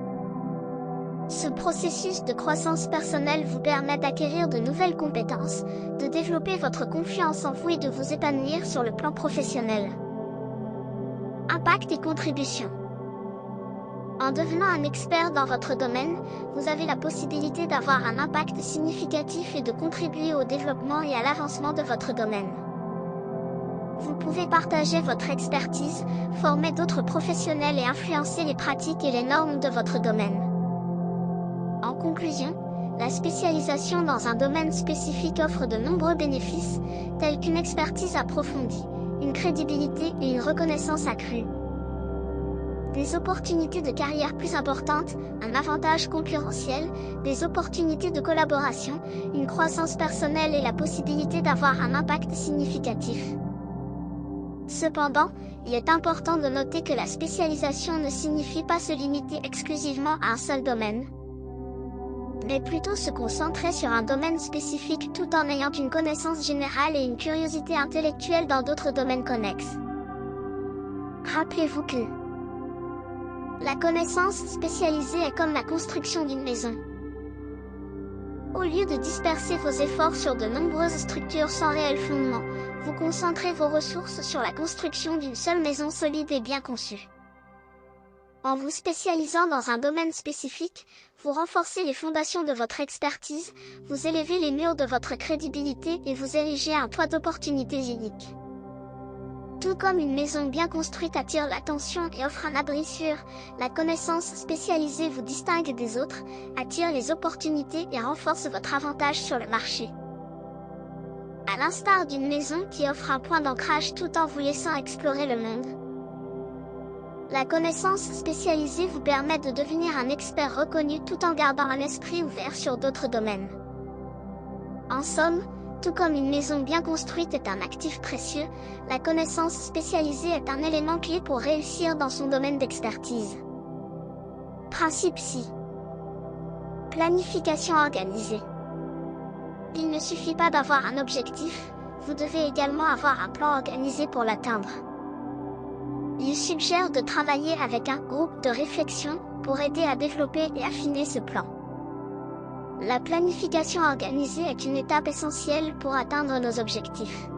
Ce processus de croissance personnelle vous permet d'acquérir de nouvelles compétences, de développer votre confiance en vous et de vous épanouir sur le plan professionnel. Impact et contribution. En devenant un expert dans votre domaine, vous avez la possibilité d'avoir un impact significatif et de contribuer au développement et à l'avancement de votre domaine. Vous pouvez partager votre expertise, former d'autres professionnels et influencer les pratiques et les normes de votre domaine. En conclusion, la spécialisation dans un domaine spécifique offre de nombreux bénéfices, tels qu'une expertise approfondie, une crédibilité et une reconnaissance accrue. Des opportunités de carrière plus importantes, un avantage concurrentiel, des opportunités de collaboration, une croissance personnelle et la possibilité d'avoir un impact significatif. Cependant, il est important de noter que la spécialisation ne signifie pas se limiter exclusivement à un seul domaine, mais plutôt se concentrer sur un domaine spécifique tout en ayant une connaissance générale et une curiosité intellectuelle dans d'autres domaines connexes. Rappelez-vous que la connaissance spécialisée est comme la construction d'une maison. Au lieu de disperser vos efforts sur de nombreuses structures sans réel fondement, vous concentrez vos ressources sur la construction d'une seule maison solide et bien conçue. En vous spécialisant dans un domaine spécifique, vous renforcez les fondations de votre expertise, vous élevez les murs de votre crédibilité et vous érigez un toit d'opportunités uniques. Tout comme une maison bien construite attire l'attention et offre un abri sûr, la connaissance spécialisée vous distingue des autres, attire les opportunités et renforce votre avantage sur le marché. À l'instar d'une maison qui offre un point d'ancrage tout en vous laissant explorer le monde, la connaissance spécialisée vous permet de devenir un expert reconnu tout en gardant un esprit ouvert sur d'autres domaines. En somme, tout comme une maison bien construite est un actif précieux, la connaissance spécialisée est un élément clé pour réussir dans son domaine d'expertise. Principe SI. Planification organisée. Il ne suffit pas d'avoir un objectif, vous devez également avoir un plan organisé pour l'atteindre. Il suggère de travailler avec un groupe de réflexion pour aider à développer et affiner ce plan. La planification organisée est une étape essentielle pour atteindre nos objectifs.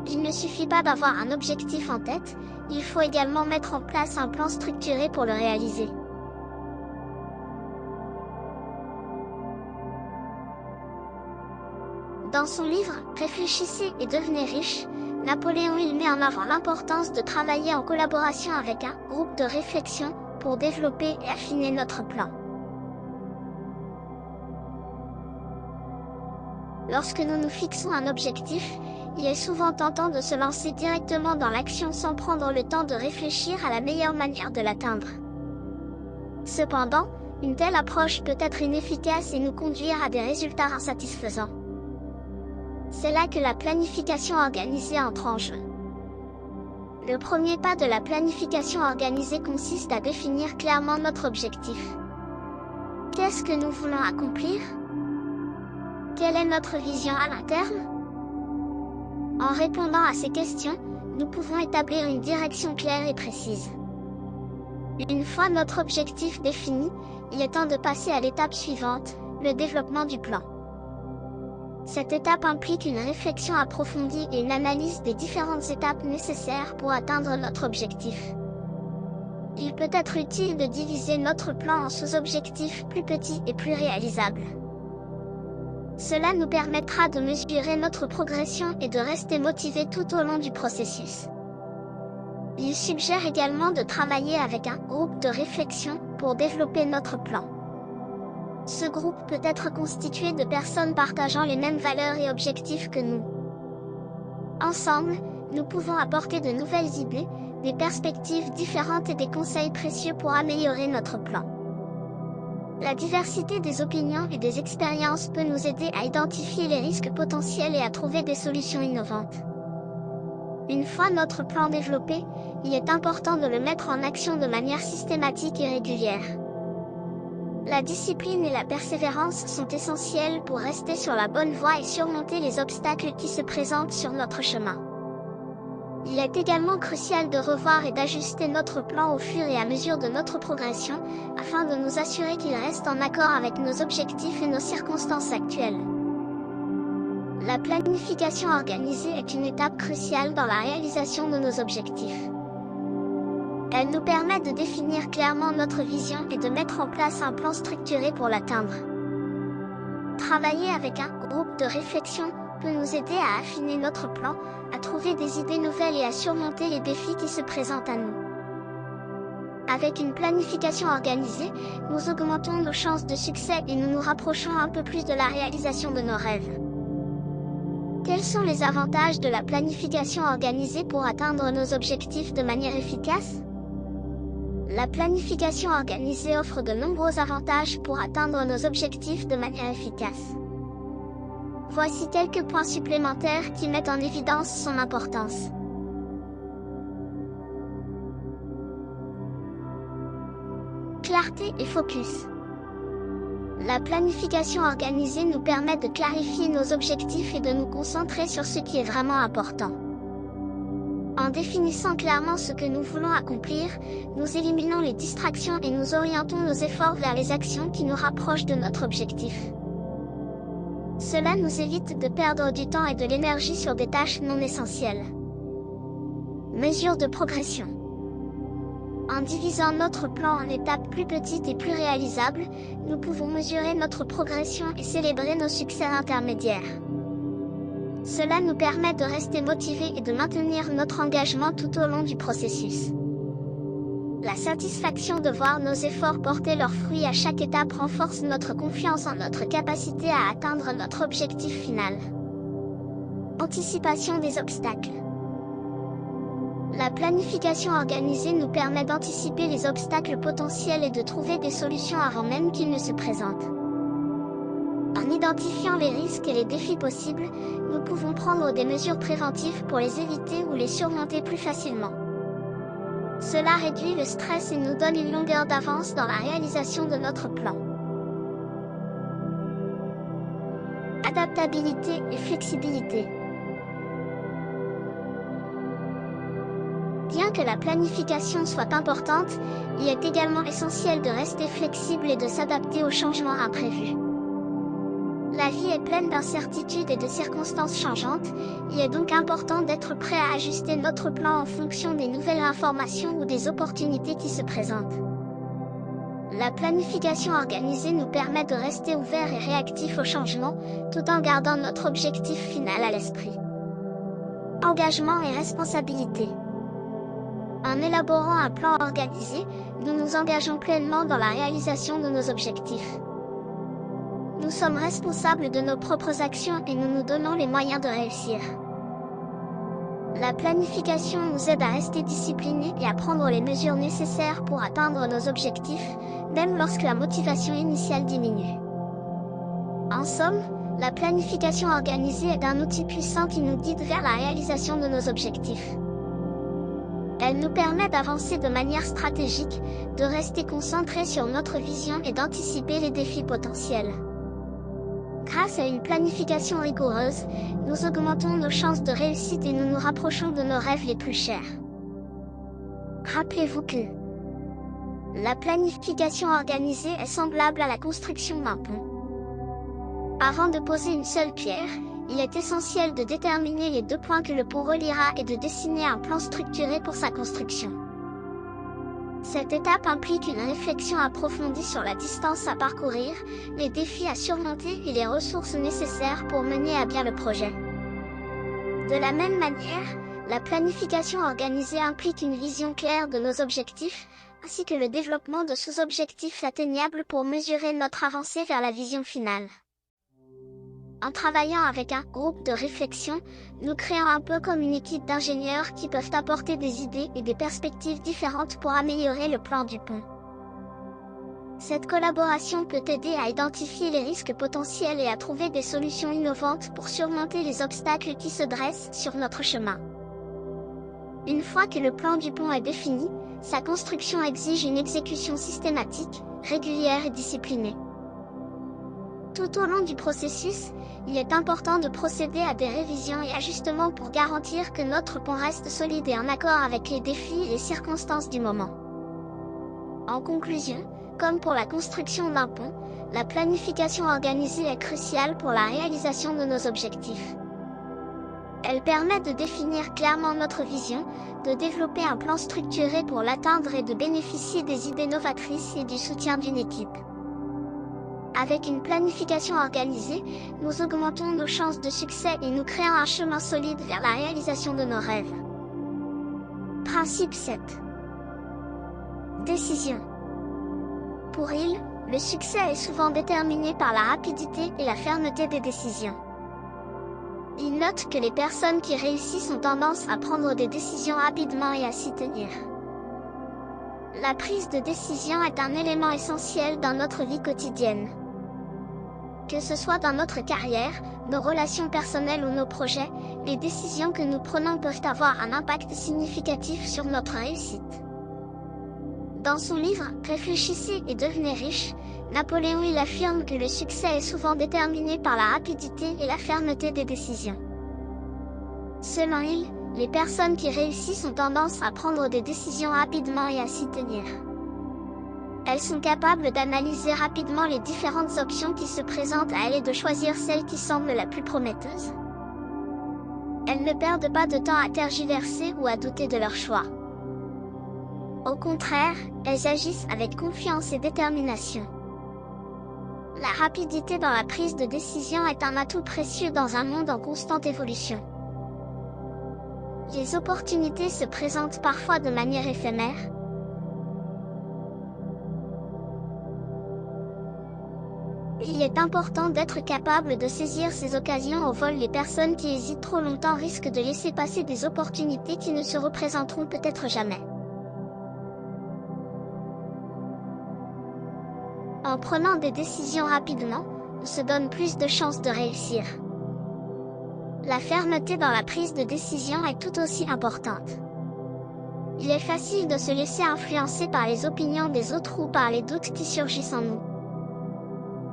Il ne suffit pas d'avoir un objectif en tête, il faut également mettre en place un plan structuré pour le réaliser. Dans son livre « Réfléchissez et devenez riche », Napoléon Hill met en avant l'importance de travailler en collaboration avec un groupe de réflexion pour développer et affiner notre plan. Lorsque nous nous fixons un objectif, il est souvent tentant de se lancer directement dans l'action sans prendre le temps de réfléchir à la meilleure manière de l'atteindre. Cependant, une telle approche peut être inefficace et nous conduire à des résultats insatisfaisants. C'est là que la planification organisée entre en jeu. Le premier pas de la planification organisée consiste à définir clairement notre objectif. Qu'est-ce que nous voulons accomplir? Quelle est notre vision à long terme? En répondant à ces questions, nous pouvons établir une direction claire et précise. Une fois notre objectif défini, il est temps de passer à l'étape suivante, le développement du plan. Cette étape implique une réflexion approfondie et une analyse des différentes étapes nécessaires pour atteindre notre objectif. Il peut être utile de diviser notre plan en sous-objectifs plus petits et plus réalisables. Cela nous permettra de mesurer notre progression et de rester motivés tout au long du processus. Il suggère également de travailler avec un groupe de réflexion pour développer notre plan. Ce groupe peut être constitué de personnes partageant les mêmes valeurs et objectifs que nous. Ensemble, nous pouvons apporter de nouvelles idées, des perspectives différentes et des conseils précieux pour améliorer notre plan. La diversité des opinions et des expériences peut nous aider à identifier les risques potentiels et à trouver des solutions innovantes. Une fois notre plan développé, il est important de le mettre en action de manière systématique et régulière. La discipline et la persévérance sont essentielles pour rester sur la bonne voie et surmonter les obstacles qui se présentent sur notre chemin. Il est également crucial de revoir et d'ajuster notre plan au fur et à mesure de notre progression, afin de nous assurer qu'il reste en accord avec nos objectifs et nos circonstances actuelles. La planification organisée est une étape cruciale dans la réalisation de nos objectifs. Elle nous permet de définir clairement notre vision et de mettre en place un plan structuré pour l'atteindre. Travailler avec un groupe de réflexion peut nous aider à affiner notre plan, à trouver des idées nouvelles et à surmonter les défis qui se présentent à nous. Avec une planification organisée, nous augmentons nos chances de succès et nous nous rapprochons un peu plus de la réalisation de nos rêves. Quels sont les avantages de la planification organisée pour atteindre nos objectifs de manière efficace? La planification organisée offre de nombreux avantages pour atteindre nos objectifs de manière efficace. Voici quelques points supplémentaires qui mettent en évidence son importance. Clarté et focus. La planification organisée nous permet de clarifier nos objectifs et de nous concentrer sur ce qui est vraiment important. En définissant clairement ce que nous voulons accomplir, nous éliminons les distractions et nous orientons nos efforts vers les actions qui nous rapprochent de notre objectif. Cela nous évite de perdre du temps et de l'énergie sur des tâches non essentielles. Mesure de progression. En divisant notre plan en étapes plus petites et plus réalisables, nous pouvons mesurer notre progression et célébrer nos succès intermédiaires. Cela nous permet de rester motivés et de maintenir notre engagement tout au long du processus. La satisfaction de voir nos efforts porter leurs fruits à chaque étape renforce notre confiance en notre capacité à atteindre notre objectif final. Anticipation des obstacles. La planification organisée nous permet d'anticiper les obstacles potentiels et de trouver des solutions avant même qu'ils ne se présentent. En identifiant les risques et les défis possibles, nous pouvons prendre des mesures préventives pour les éviter ou les surmonter plus facilement. Cela réduit le stress et nous donne une longueur d'avance dans la réalisation de notre plan. Adaptabilité et flexibilité. Bien que la planification soit importante, il est également essentiel de rester flexible et de s'adapter aux changements imprévus. La vie est pleine d'incertitudes et de circonstances changeantes, il est donc important d'être prêt à ajuster notre plan en fonction des nouvelles informations ou des opportunités qui se présentent. La planification organisée nous permet de rester ouverts et réactifs aux changements, tout en gardant notre objectif final à l'esprit. Engagement et responsabilité. En élaborant un plan organisé, nous nous engageons pleinement dans la réalisation de nos objectifs. Nous sommes responsables de nos propres actions et nous nous donnons les moyens de réussir. La planification nous aide à rester disciplinés et à prendre les mesures nécessaires pour atteindre nos objectifs, même lorsque la motivation initiale diminue. En somme, la planification organisée est un outil puissant qui nous guide vers la réalisation de nos objectifs. Elle nous permet d'avancer de manière stratégique, de rester concentrés sur notre vision et d'anticiper les défis potentiels. Grâce à une planification rigoureuse, nous augmentons nos chances de réussite et nous nous rapprochons de nos rêves les plus chers. Rappelez-vous que la planification organisée est semblable à la construction d'un pont. Avant de poser une seule pierre, il est essentiel de déterminer les 2 points que le pont reliera et de dessiner un plan structuré pour sa construction. Cette étape implique une réflexion approfondie sur la distance à parcourir, les défis à surmonter et les ressources nécessaires pour mener à bien le projet. De la même manière, la planification organisée implique une vision claire de nos objectifs, ainsi que le développement de sous-objectifs atteignables pour mesurer notre avancée vers la vision finale. En travaillant avec un groupe de réflexion, nous créons un peu comme une équipe d'ingénieurs qui peuvent apporter des idées et des perspectives différentes pour améliorer le plan du pont. Cette collaboration peut aider à identifier les risques potentiels et à trouver des solutions innovantes pour surmonter les obstacles qui se dressent sur notre chemin. Une fois que le plan du pont est défini, sa construction exige une exécution systématique, régulière et disciplinée. Tout au long du processus, il est important de procéder à des révisions et ajustements pour garantir que notre pont reste solide et en accord avec les défis et les circonstances du moment. En conclusion, comme pour la construction d'un pont, la planification organisée est cruciale pour la réalisation de nos objectifs. Elle permet de définir clairement notre vision, de développer un plan structuré pour l'atteindre et de bénéficier des idées novatrices et du soutien d'une équipe. Avec une planification organisée, nous augmentons nos chances de succès et nous créons un chemin solide vers la réalisation de nos rêves. Principe 7. Décision. Pour Hill, le succès est souvent déterminé par la rapidité et la fermeté des décisions. Il note que les personnes qui réussissent ont tendance à prendre des décisions rapidement et à s'y tenir. La prise de décision est un élément essentiel dans notre vie quotidienne. Que ce soit dans notre carrière, nos relations personnelles ou nos projets, les décisions que nous prenons peuvent avoir un impact significatif sur notre réussite. Dans son livre « Réfléchissez et devenez riche », Napoléon Hill affirme que le succès est souvent déterminé par la rapidité et la fermeté des décisions. Selon Hill, les personnes qui réussissent ont tendance à prendre des décisions rapidement et à s'y tenir. Elles sont capables d'analyser rapidement les différentes options qui se présentent à elles et de choisir celle qui semble la plus prometteuse. Elles ne perdent pas de temps à tergiverser ou à douter de leur choix. Au contraire, elles agissent avec confiance et détermination. La rapidité dans la prise de décision est un atout précieux dans un monde en constante évolution. Les opportunités se présentent parfois de manière éphémère. Il est important d'être capable de saisir ces occasions au vol. Les personnes qui hésitent trop longtemps risquent de laisser passer des opportunités qui ne se représenteront peut-être jamais. En prenant des décisions rapidement, on se donne plus de chances de réussir. La fermeté dans la prise de décision est tout aussi importante. Il est facile de se laisser influencer par les opinions des autres ou par les doutes qui surgissent en nous.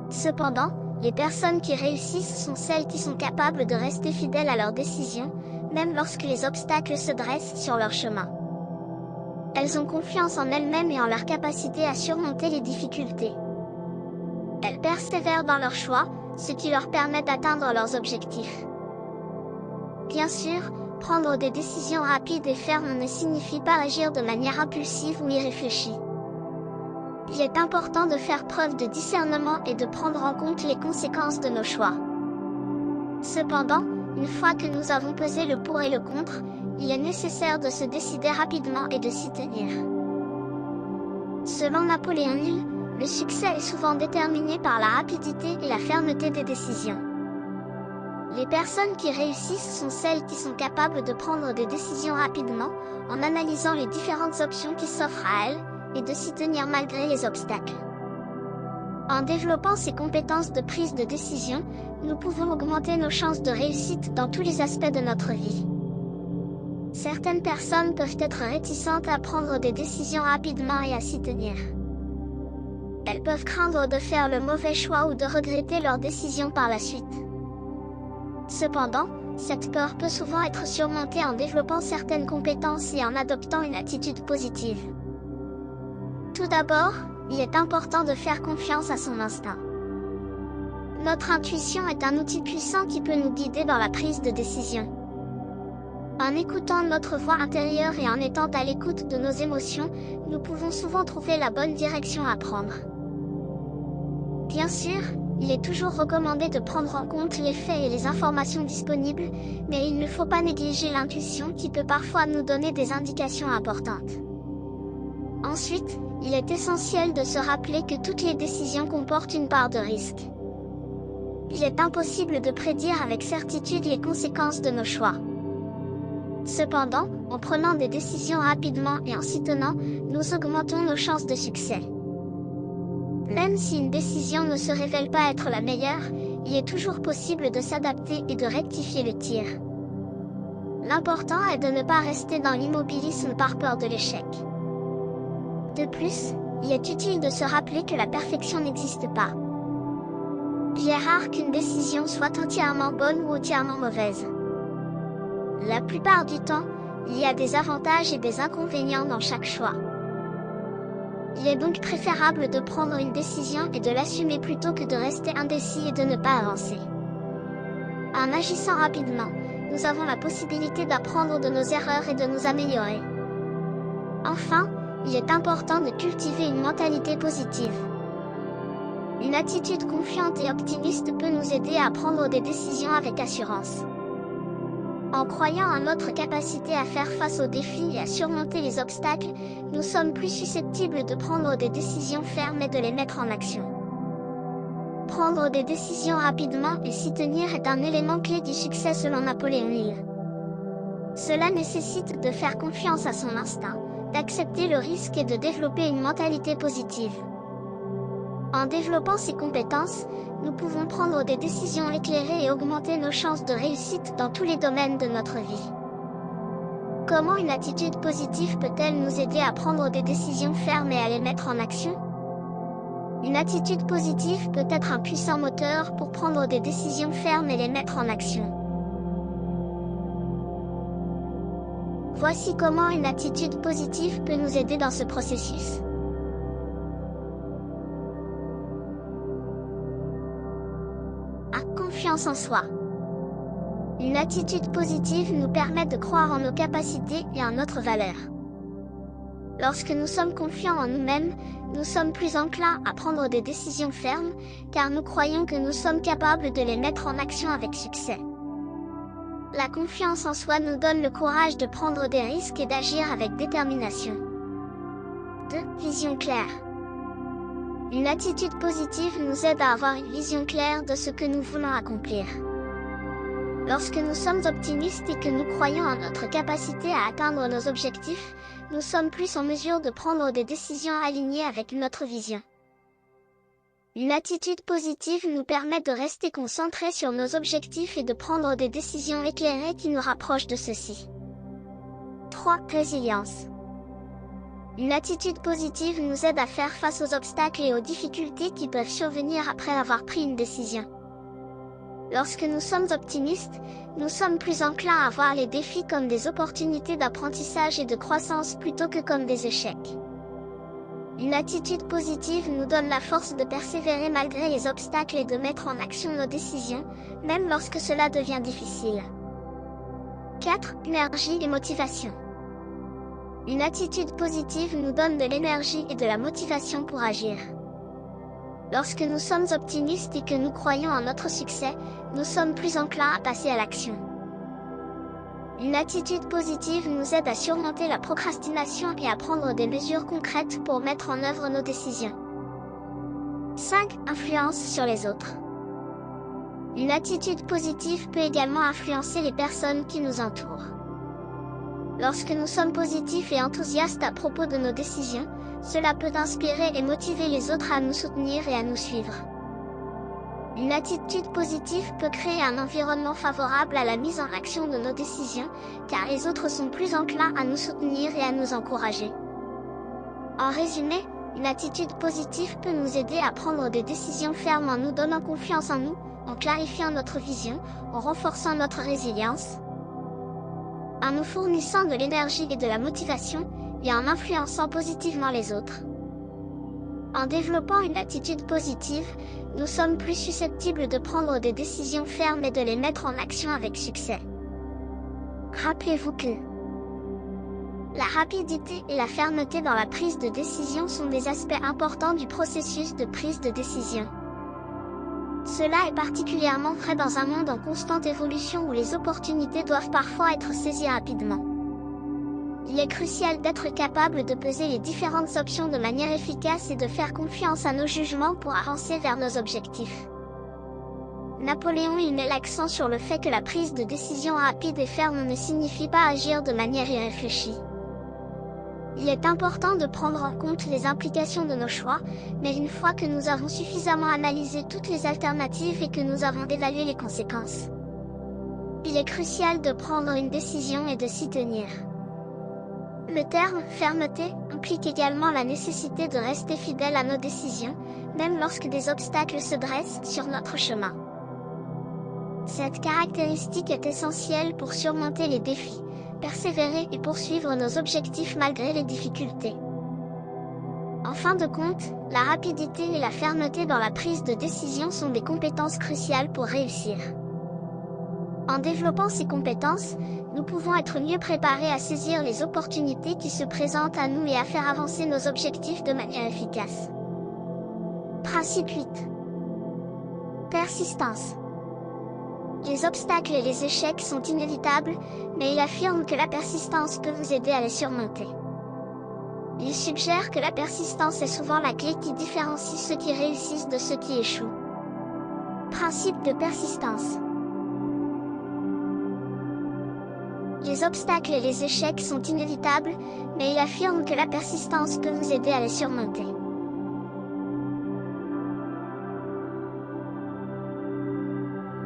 Cependant, les personnes qui réussissent sont celles qui sont capables de rester fidèles à leurs décisions, même lorsque les obstacles se dressent sur leur chemin. Elles ont confiance en elles-mêmes et en leur capacité à surmonter les difficultés. Elles persévèrent dans leurs choix, ce qui leur permet d'atteindre leurs objectifs. Bien sûr, prendre des décisions rapides et fermes ne signifie pas agir de manière impulsive ou irréfléchie. Il est important de faire preuve de discernement et de prendre en compte les conséquences de nos choix. Cependant, une fois que nous avons pesé le pour et le contre, il est nécessaire de se décider rapidement et de s'y tenir. Selon Napoléon Hill, le succès est souvent déterminé par la rapidité et la fermeté des décisions. Les personnes qui réussissent sont celles qui sont capables de prendre des décisions rapidement, en analysant les différentes options qui s'offrent à elles, et de s'y tenir malgré les obstacles. En développant ces compétences de prise de décision, nous pouvons augmenter nos chances de réussite dans tous les aspects de notre vie. Certaines personnes peuvent être réticentes à prendre des décisions rapidement et à s'y tenir. Elles peuvent craindre de faire le mauvais choix ou de regretter leur décision par la suite. Cependant, cette peur peut souvent être surmontée en développant certaines compétences et en adoptant une attitude positive. Tout d'abord, il est important de faire confiance à son instinct. Notre intuition est un outil puissant qui peut nous guider dans la prise de décision. En écoutant notre voix intérieure et en étant à l'écoute de nos émotions, nous pouvons souvent trouver la bonne direction à prendre. Bien sûr, il est toujours recommandé de prendre en compte les faits et les informations disponibles, mais il ne faut pas négliger l'intuition qui peut parfois nous donner des indications importantes. Ensuite, il est essentiel de se rappeler que toutes les décisions comportent une part de risque. Il est impossible de prédire avec certitude les conséquences de nos choix. Cependant, en prenant des décisions rapidement et en s'y tenant, nous augmentons nos chances de succès. Même si une décision ne se révèle pas être la meilleure, il est toujours possible de s'adapter et de rectifier le tir. L'important est de ne pas rester dans l'immobilisme par peur de l'échec. De plus, il est utile de se rappeler que la perfection n'existe pas. Il est rare qu'une décision soit entièrement bonne ou entièrement mauvaise. La plupart du temps, il y a des avantages et des inconvénients dans chaque choix. Il est donc préférable de prendre une décision et de l'assumer plutôt que de rester indécis et de ne pas avancer. En agissant rapidement, nous avons la possibilité d'apprendre de nos erreurs et de nous améliorer. Enfin, il est important de cultiver une mentalité positive. Une attitude confiante et optimiste peut nous aider à prendre des décisions avec assurance. En croyant en notre capacité à faire face aux défis et à surmonter les obstacles, nous sommes plus susceptibles de prendre des décisions fermes et de les mettre en action. Prendre des décisions rapidement et s'y tenir est un élément clé du succès selon Napoléon Hill. Cela nécessite de faire confiance à son instinct, d'accepter le risque et de développer une mentalité positive. En développant ces compétences, nous pouvons prendre des décisions éclairées et augmenter nos chances de réussite dans tous les domaines de notre vie. Comment une attitude positive peut-elle nous aider à prendre des décisions fermes et à les mettre en action? Une attitude positive peut être un puissant moteur pour prendre des décisions fermes et les mettre en action. Voici comment une attitude positive peut nous aider dans ce processus. Confiance en soi. Une attitude positive nous permet de croire en nos capacités et en notre valeur. Lorsque nous sommes confiants en nous-mêmes, nous sommes plus enclins à prendre des décisions fermes, car nous croyons que nous sommes capables de les mettre en action avec succès. La confiance en soi nous donne le courage de prendre des risques et d'agir avec détermination. 2. Vision claire. Une attitude positive nous aide à avoir une vision claire de ce que nous voulons accomplir. Lorsque nous sommes optimistes et que nous croyons en notre capacité à atteindre nos objectifs, nous sommes plus en mesure de prendre des décisions alignées avec notre vision. Une attitude positive nous permet de rester concentrés sur nos objectifs et de prendre des décisions éclairées qui nous rapprochent de ceux-ci. 3. Résilience. Une attitude positive nous aide à faire face aux obstacles et aux difficultés qui peuvent survenir après avoir pris une décision. Lorsque nous sommes optimistes, nous sommes plus enclins à voir les défis comme des opportunités d'apprentissage et de croissance plutôt que comme des échecs. Une attitude positive nous donne la force de persévérer malgré les obstacles et de mettre en action nos décisions, même lorsque cela devient difficile. 4. Énergie et motivation. Une attitude positive nous donne de l'énergie et de la motivation pour agir. Lorsque nous sommes optimistes et que nous croyons en notre succès, nous sommes plus enclins à passer à l'action. Une attitude positive nous aide à surmonter la procrastination et à prendre des mesures concrètes pour mettre en œuvre nos décisions. 5. Influence sur les autres. Une attitude positive peut également influencer les personnes qui nous entourent. Lorsque nous sommes positifs et enthousiastes à propos de nos décisions, cela peut inspirer et motiver les autres à nous soutenir et à nous suivre. Une attitude positive peut créer un environnement favorable à la mise en action de nos décisions, car les autres sont plus enclins à nous soutenir et à nous encourager. En résumé, une attitude positive peut nous aider à prendre des décisions fermes en nous donnant confiance en nous, en clarifiant notre vision, en renforçant notre résilience, en nous fournissant de l'énergie et de la motivation, et en influençant positivement les autres. En développant une attitude positive, nous sommes plus susceptibles de prendre des décisions fermes et de les mettre en action avec succès. Rappelez-vous que la rapidité et la fermeté dans la prise de décision sont des aspects importants du processus de prise de décision. Cela est particulièrement vrai dans un monde en constante évolution où les opportunités doivent parfois être saisies rapidement. Il est crucial d'être capable de peser les différentes options de manière efficace et de faire confiance à nos jugements pour avancer vers nos objectifs. Napoléon Hill met l'accent sur le fait que la prise de décision rapide et ferme ne signifie pas agir de manière irréfléchie. Il est important de prendre en compte les implications de nos choix, mais une fois que nous avons suffisamment analysé toutes les alternatives et que nous avons évalué les conséquences, il est crucial de prendre une décision et de s'y tenir. Le terme « fermeté » implique également la nécessité de rester fidèle à nos décisions, même lorsque des obstacles se dressent sur notre chemin. Cette caractéristique est essentielle pour surmonter les défis, persévérer et poursuivre nos objectifs malgré les difficultés. En fin de compte, la rapidité et la fermeté dans la prise de décision sont des compétences cruciales pour réussir. En développant ces compétences, nous pouvons être mieux préparés à saisir les opportunités qui se présentent à nous et à faire avancer nos objectifs de manière efficace. Principe 8. Persistance. Les obstacles et les échecs sont inévitables, mais il affirme que la persistance peut vous aider à les surmonter. Il suggère que la persistance est souvent la clé qui différencie ceux qui réussissent de ceux qui échouent. Principe de persistance. Les obstacles et les échecs sont inévitables, mais il affirme que la persistance peut vous aider à les surmonter.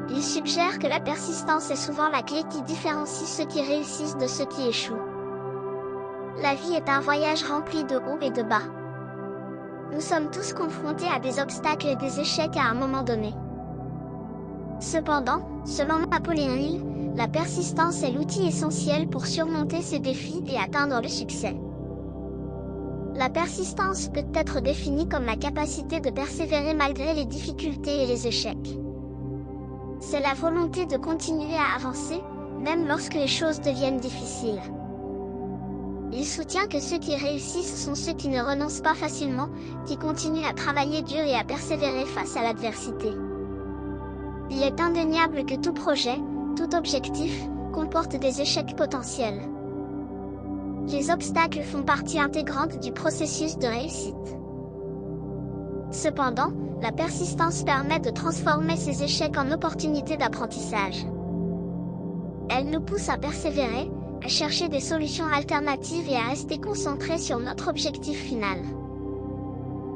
Il suggère que la persistance est souvent la clé qui différencie ceux qui réussissent de ceux qui échouent. La vie est un voyage rempli de hauts et de bas. Nous sommes tous confrontés à des obstacles et des échecs à un moment donné. Cependant, selon Napoléon Hill, la persistance est l'outil essentiel pour surmonter ces défis et atteindre le succès. La persistance peut être définie comme la capacité de persévérer malgré les difficultés et les échecs. C'est la volonté de continuer à avancer, même lorsque les choses deviennent difficiles. Il soutient que ceux qui réussissent sont ceux qui ne renoncent pas facilement, qui continuent à travailler dur et à persévérer face à l'adversité. Il est indéniable que tout projet, tout objectif, comporte des échecs potentiels. Les obstacles font partie intégrante du processus de réussite. Cependant, la persistance permet de transformer ces échecs en opportunités d'apprentissage. Elle nous pousse à persévérer, à chercher des solutions alternatives et à rester concentrés sur notre objectif final.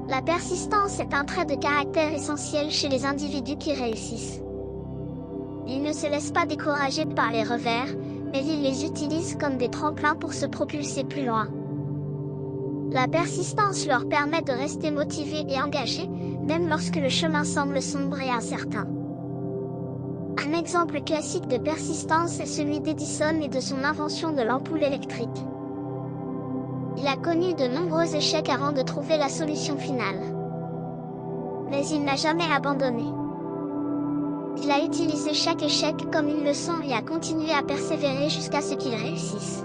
La persistance est un trait de caractère essentiel chez les individus qui réussissent. Ils ne se laissent pas décourager par les revers, mais ils les utilisent comme des tremplins pour se propulser plus loin. La persistance leur permet de rester motivés et engagés, même lorsque le chemin semble sombre et incertain. Un exemple classique de persistance est celui d'Edison et de son invention de l'ampoule électrique. Il a connu de nombreux échecs avant de trouver la solution finale. Mais il n'a jamais abandonné. Il a utilisé chaque échec comme une leçon et a continué à persévérer jusqu'à ce qu'il réussisse.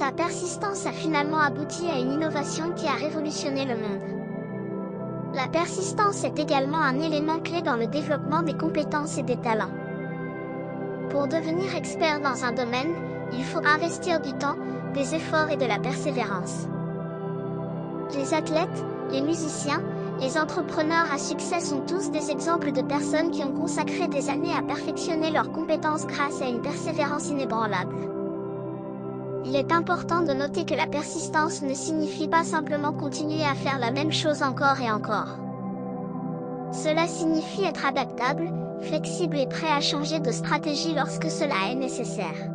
Sa persistance a finalement abouti à une innovation qui a révolutionné le monde. La persistance est également un élément clé dans le développement des compétences et des talents. Pour devenir expert dans un domaine, il faut investir du temps, des efforts et de la persévérance. Les athlètes, les musiciens, les entrepreneurs à succès sont tous des exemples de personnes qui ont consacré des années à perfectionner leurs compétences grâce à une persévérance inébranlable. Il est important de noter que la persistance ne signifie pas simplement continuer à faire la même chose encore et encore. Cela signifie être adaptable, flexible et prêt à changer de stratégie lorsque cela est nécessaire.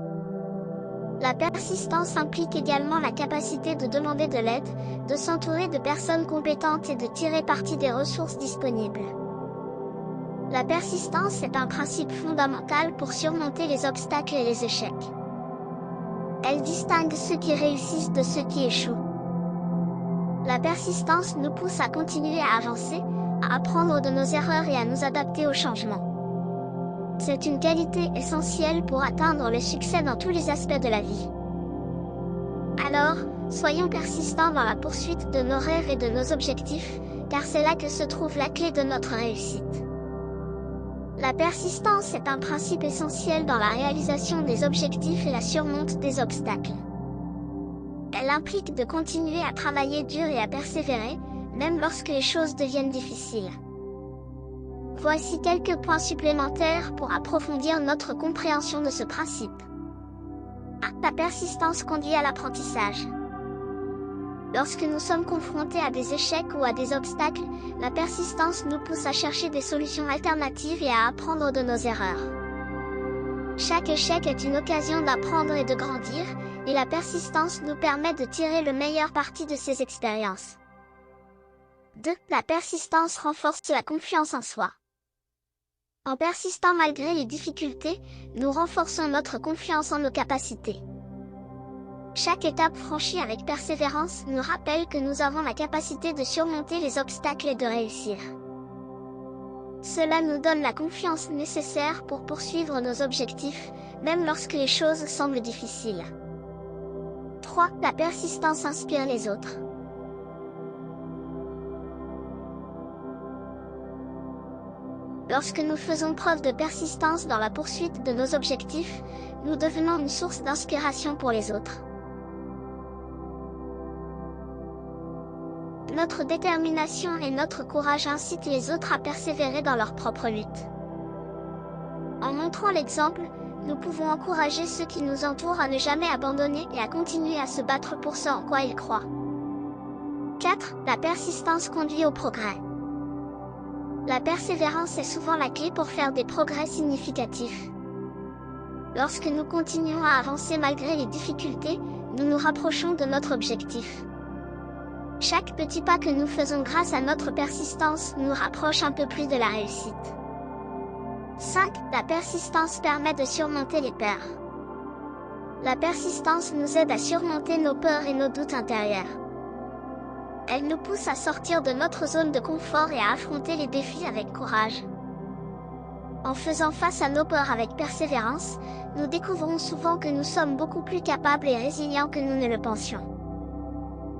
La persistance implique également la capacité de demander de l'aide, de s'entourer de personnes compétentes et de tirer parti des ressources disponibles. La persistance est un principe fondamental pour surmonter les obstacles et les échecs. Elle distingue ceux qui réussissent de ceux qui échouent. La persistance nous pousse à continuer à avancer, à apprendre de nos erreurs et à nous adapter aux changements. C'est une qualité essentielle pour atteindre le succès dans tous les aspects de la vie. Alors, soyons persistants dans la poursuite de nos rêves et de nos objectifs, car c'est là que se trouve la clé de notre réussite. La persistance est un principe essentiel dans la réalisation des objectifs et la surmonte des obstacles. Elle implique de continuer à travailler dur et à persévérer, même lorsque les choses deviennent difficiles. Voici quelques points supplémentaires pour approfondir notre compréhension de ce principe. 1. La persistance conduit à l'apprentissage. Lorsque nous sommes confrontés à des échecs ou à des obstacles, la persistance nous pousse à chercher des solutions alternatives et à apprendre de nos erreurs. Chaque échec est une occasion d'apprendre et de grandir, et la persistance nous permet de tirer le meilleur parti de ces expériences. 2. La persistance renforce la confiance en soi. En persistant malgré les difficultés, nous renforçons notre confiance en nos capacités. Chaque étape franchie avec persévérance nous rappelle que nous avons la capacité de surmonter les obstacles et de réussir. Cela nous donne la confiance nécessaire pour poursuivre nos objectifs, même lorsque les choses semblent difficiles. 3. La persistance inspire les autres. Lorsque nous faisons preuve de persistance dans la poursuite de nos objectifs, nous devenons une source d'inspiration pour les autres. Notre détermination et notre courage incitent les autres à persévérer dans leur propre lutte. En montrant l'exemple, nous pouvons encourager ceux qui nous entourent à ne jamais abandonner et à continuer à se battre pour ce en quoi ils croient. 4. La persistance conduit au progrès. La persévérance est souvent la clé pour faire des progrès significatifs. Lorsque nous continuons à avancer malgré les difficultés, nous nous rapprochons de notre objectif. Chaque petit pas que nous faisons grâce à notre persistance nous rapproche un peu plus de la réussite. 5. La persistance permet de surmonter les peurs. La persistance nous aide à surmonter nos peurs et nos doutes intérieurs. Elle nous pousse à sortir de notre zone de confort et à affronter les défis avec courage. En faisant face à nos peurs avec persévérance, nous découvrons souvent que nous sommes beaucoup plus capables et résilients que nous ne le pensions.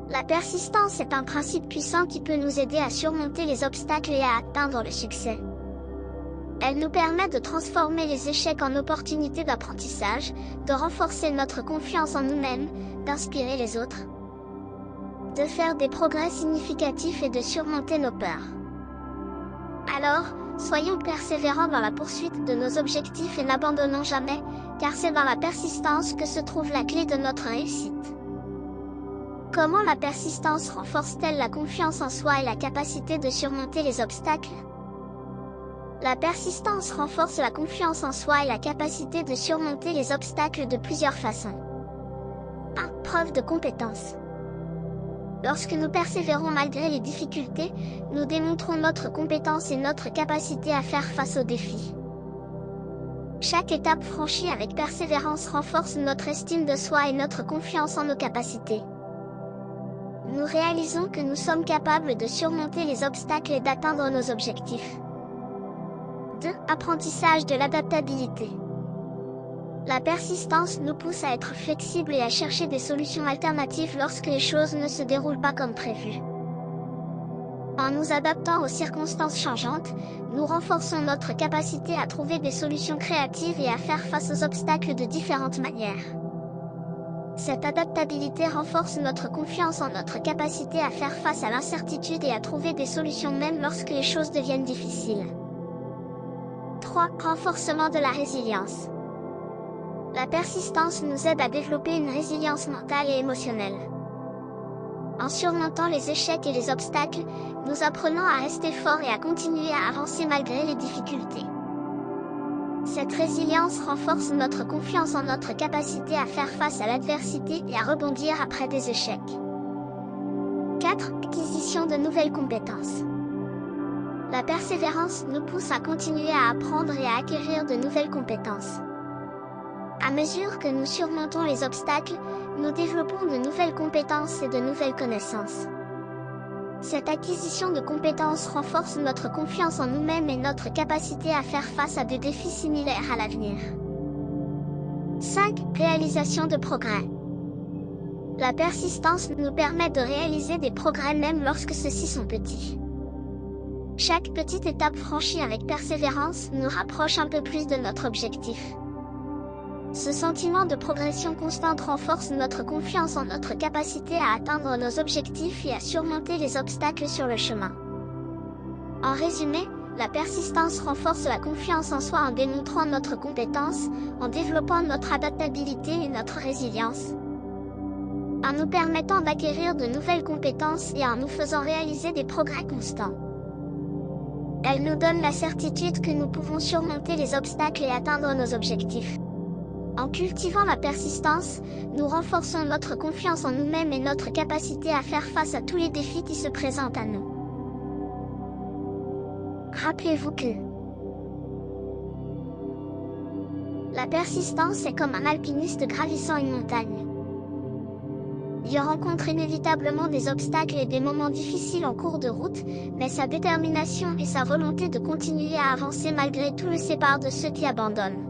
La persistance est un principe puissant qui peut nous aider à surmonter les obstacles et à atteindre le succès. Elle nous permet de transformer les échecs en opportunités d'apprentissage, de renforcer notre confiance en nous-mêmes, d'inspirer les autres, de faire des progrès significatifs et de surmonter nos peurs. Alors, soyons persévérants dans la poursuite de nos objectifs et n'abandonnons jamais, car c'est dans la persistance que se trouve la clé de notre réussite. Comment la persistance renforce-t-elle la confiance en soi et la capacité de surmonter les obstacles? La persistance renforce la confiance en soi et la capacité de surmonter les obstacles de plusieurs façons. 1. Preuve de compétence. Lorsque nous persévérons malgré les difficultés, nous démontrons notre compétence et notre capacité à faire face aux défis. Chaque étape franchie avec persévérance renforce notre estime de soi et notre confiance en nos capacités. Nous réalisons que nous sommes capables de surmonter les obstacles et d'atteindre nos objectifs. 2. Apprentissage de l'adaptabilité. La persistance nous pousse à être flexibles et à chercher des solutions alternatives lorsque les choses ne se déroulent pas comme prévu. En nous adaptant aux circonstances changeantes, nous renforçons notre capacité à trouver des solutions créatives et à faire face aux obstacles de différentes manières. Cette adaptabilité renforce notre confiance en notre capacité à faire face à l'incertitude et à trouver des solutions même lorsque les choses deviennent difficiles. 3. Renforcement de la résilience. La persistance nous aide à développer une résilience mentale et émotionnelle. En surmontant les échecs et les obstacles, nous apprenons à rester forts et à continuer à avancer malgré les difficultés. Cette résilience renforce notre confiance en notre capacité à faire face à l'adversité et à rebondir après des échecs. 4. Acquisition de nouvelles compétences. La persévérance nous pousse à continuer à apprendre et à acquérir de nouvelles compétences. À mesure que nous surmontons les obstacles, nous développons de nouvelles compétences et de nouvelles connaissances. Cette acquisition de compétences renforce notre confiance en nous-mêmes et notre capacité à faire face à des défis similaires à l'avenir. 5. Réalisation de progrès. La persistance nous permet de réaliser des progrès même lorsque ceux-ci sont petits. Chaque petite étape franchie avec persévérance nous rapproche un peu plus de notre objectif. Ce sentiment de progression constante renforce notre confiance en notre capacité à atteindre nos objectifs et à surmonter les obstacles sur le chemin. En résumé, la persistance renforce la confiance en soi en démontrant notre compétence, en développant notre adaptabilité et notre résilience, en nous permettant d'acquérir de nouvelles compétences et en nous faisant réaliser des progrès constants. Elle nous donne la certitude que nous pouvons surmonter les obstacles et atteindre nos objectifs. En cultivant la persistance, nous renforçons notre confiance en nous-mêmes et notre capacité à faire face à tous les défis qui se présentent à nous. Rappelez-vous que la persistance est comme un alpiniste gravissant une montagne. Il rencontre inévitablement des obstacles et des moments difficiles en cours de route, mais sa détermination et sa volonté de continuer à avancer malgré tout le séparent de ceux qui abandonnent.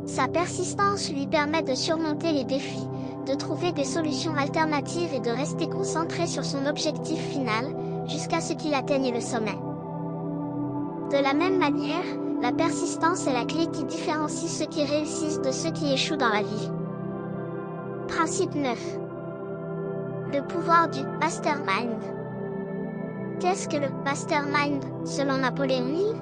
Sa persistance lui permet de surmonter les défis, de trouver des solutions alternatives et de rester concentré sur son objectif final, jusqu'à ce qu'il atteigne le sommet. De la même manière, la persistance est la clé qui différencie ceux qui réussissent de ceux qui échouent dans la vie. Principe 9. Le pouvoir du mastermind. Qu'est-ce que le mastermind, selon Napoléon Hill ?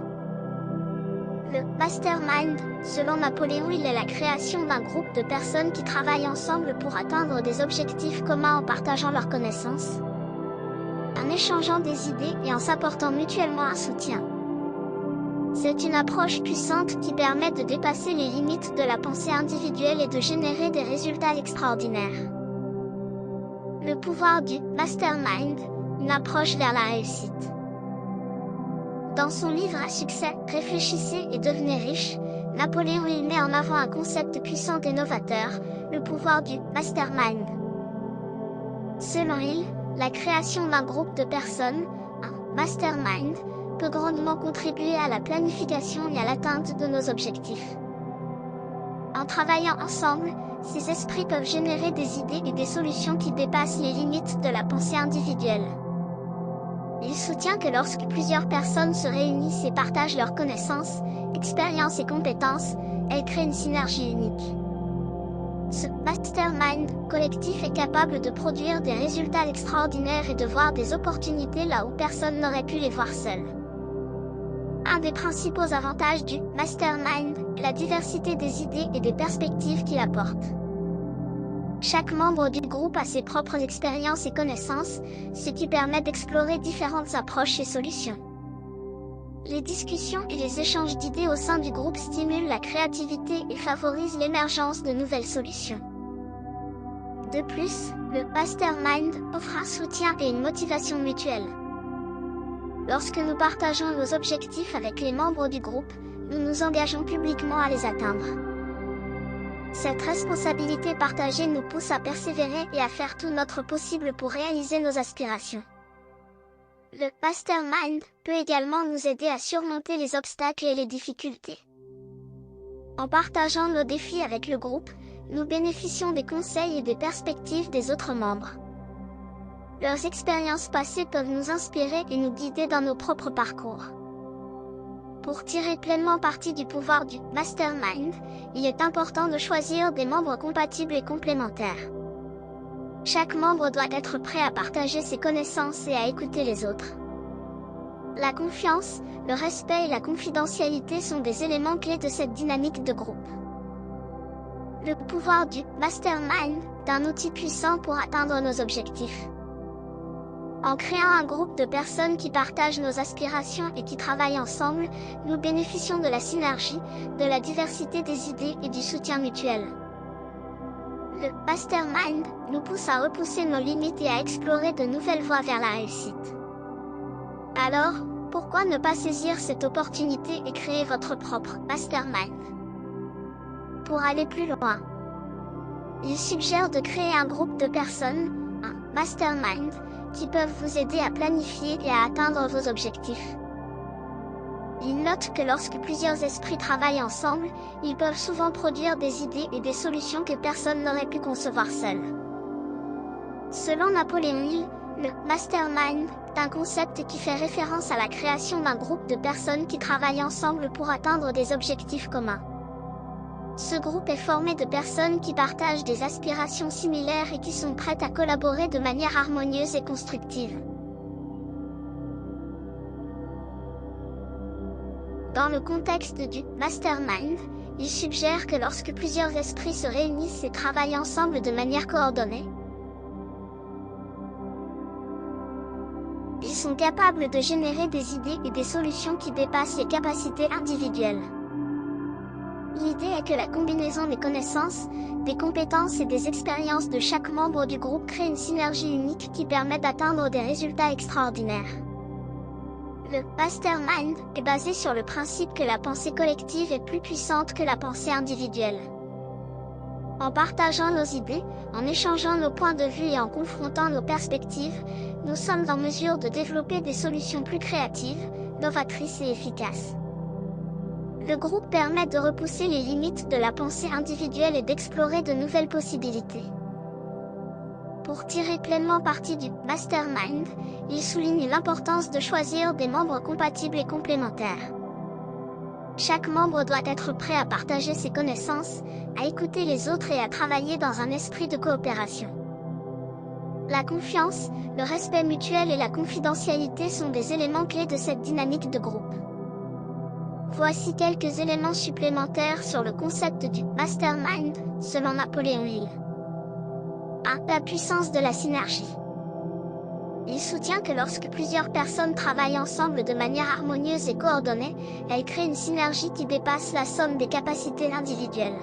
Le mastermind, selon Napoléon Hill, est la création d'un groupe de personnes qui travaillent ensemble pour atteindre des objectifs communs en partageant leurs connaissances, en échangeant des idées et en s'apportant mutuellement un soutien. C'est une approche puissante qui permet de dépasser les limites de la pensée individuelle et de générer des résultats extraordinaires. Le pouvoir du mastermind, une approche vers la réussite. Dans son livre à succès, Réfléchissez et devenez riche, Napoléon Hill met en avant un concept puissant et novateur, le pouvoir du mastermind. Selon Hill, la création d'un groupe de personnes, un mastermind, peut grandement contribuer à la planification et à l'atteinte de nos objectifs. En travaillant ensemble, ces esprits peuvent générer des idées et des solutions qui dépassent les limites de la pensée individuelle. Il soutient que lorsque plusieurs personnes se réunissent et partagent leurs connaissances, expériences et compétences, elles créent une synergie unique. Ce mastermind collectif est capable de produire des résultats extraordinaires et de voir des opportunités là où personne n'aurait pu les voir seul. Un des principaux avantages du mastermind est la diversité des idées et des perspectives qu'il apporte. Chaque membre du groupe a ses propres expériences et connaissances, ce qui permet d'explorer différentes approches et solutions. Les discussions et les échanges d'idées au sein du groupe stimulent la créativité et favorisent l'émergence de nouvelles solutions. De plus, le mastermind offre un soutien et une motivation mutuelle. Lorsque nous partageons nos objectifs avec les membres du groupe, nous nous engageons publiquement à les atteindre. Cette responsabilité partagée nous pousse à persévérer et à faire tout notre possible pour réaliser nos aspirations. Le mastermind peut également nous aider à surmonter les obstacles et les difficultés. En partageant nos défis avec le groupe, nous bénéficions des conseils et des perspectives des autres membres. Leurs expériences passées peuvent nous inspirer et nous guider dans nos propres parcours. Pour tirer pleinement parti du pouvoir du mastermind, il est important de choisir des membres compatibles et complémentaires. Chaque membre doit être prêt à partager ses connaissances et à écouter les autres. La confiance, le respect et la confidentialité sont des éléments clés de cette dynamique de groupe. Le pouvoir du mastermind est un outil puissant pour atteindre nos objectifs. En créant un groupe de personnes qui partagent nos aspirations et qui travaillent ensemble, nous bénéficions de la synergie, de la diversité des idées et du soutien mutuel. Le mastermind nous pousse à repousser nos limites et à explorer de nouvelles voies vers la réussite. Alors, pourquoi ne pas saisir cette opportunité et créer votre propre mastermind? Pour aller plus loin, il suggère de créer un groupe de personnes, un mastermind, qui peuvent vous aider à planifier et à atteindre vos objectifs. Il note que lorsque plusieurs esprits travaillent ensemble, ils peuvent souvent produire des idées et des solutions que personne n'aurait pu concevoir seul. Selon Napoléon Hill, le mastermind est un concept qui fait référence à la création d'un groupe de personnes qui travaillent ensemble pour atteindre des objectifs communs. Ce groupe est formé de personnes qui partagent des aspirations similaires et qui sont prêtes à collaborer de manière harmonieuse et constructive. Dans le contexte du mastermind, il suggère que lorsque plusieurs esprits se réunissent et travaillent ensemble de manière coordonnée, ils sont capables de générer des idées et des solutions qui dépassent les capacités individuelles. L'idée est que la combinaison des connaissances, des compétences et des expériences de chaque membre du groupe crée une synergie unique qui permet d'atteindre des résultats extraordinaires. Le mastermind est basé sur le principe que la pensée collective est plus puissante que la pensée individuelle. En partageant nos idées, en échangeant nos points de vue et en confrontant nos perspectives, nous sommes en mesure de développer des solutions plus créatives, novatrices et efficaces. Le groupe permet de repousser les limites de la pensée individuelle et d'explorer de nouvelles possibilités. Pour tirer pleinement parti du mastermind, il souligne l'importance de choisir des membres compatibles et complémentaires. Chaque membre doit être prêt à partager ses connaissances, à écouter les autres et à travailler dans un esprit de coopération. La confiance, le respect mutuel et la confidentialité sont des éléments clés de cette dynamique de groupe. Voici quelques éléments supplémentaires sur le concept du mastermind, selon Napoléon Hill. 1. La puissance de la synergie. Il soutient que lorsque plusieurs personnes travaillent ensemble de manière harmonieuse et coordonnée, elles créent une synergie qui dépasse la somme des capacités individuelles.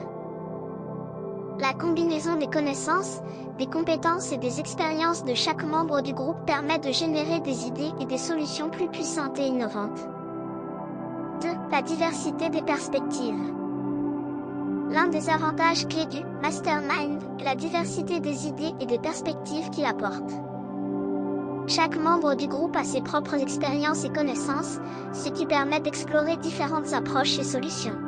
La combinaison des connaissances, des compétences et des expériences de chaque membre du groupe permet de générer des idées et des solutions plus puissantes et innovantes. 2. La diversité des perspectives. L'un des avantages clés du mastermind est la diversité des idées et des perspectives qu'il apporte. Chaque membre du groupe a ses propres expériences et connaissances, ce qui permet d'explorer différentes approches et solutions.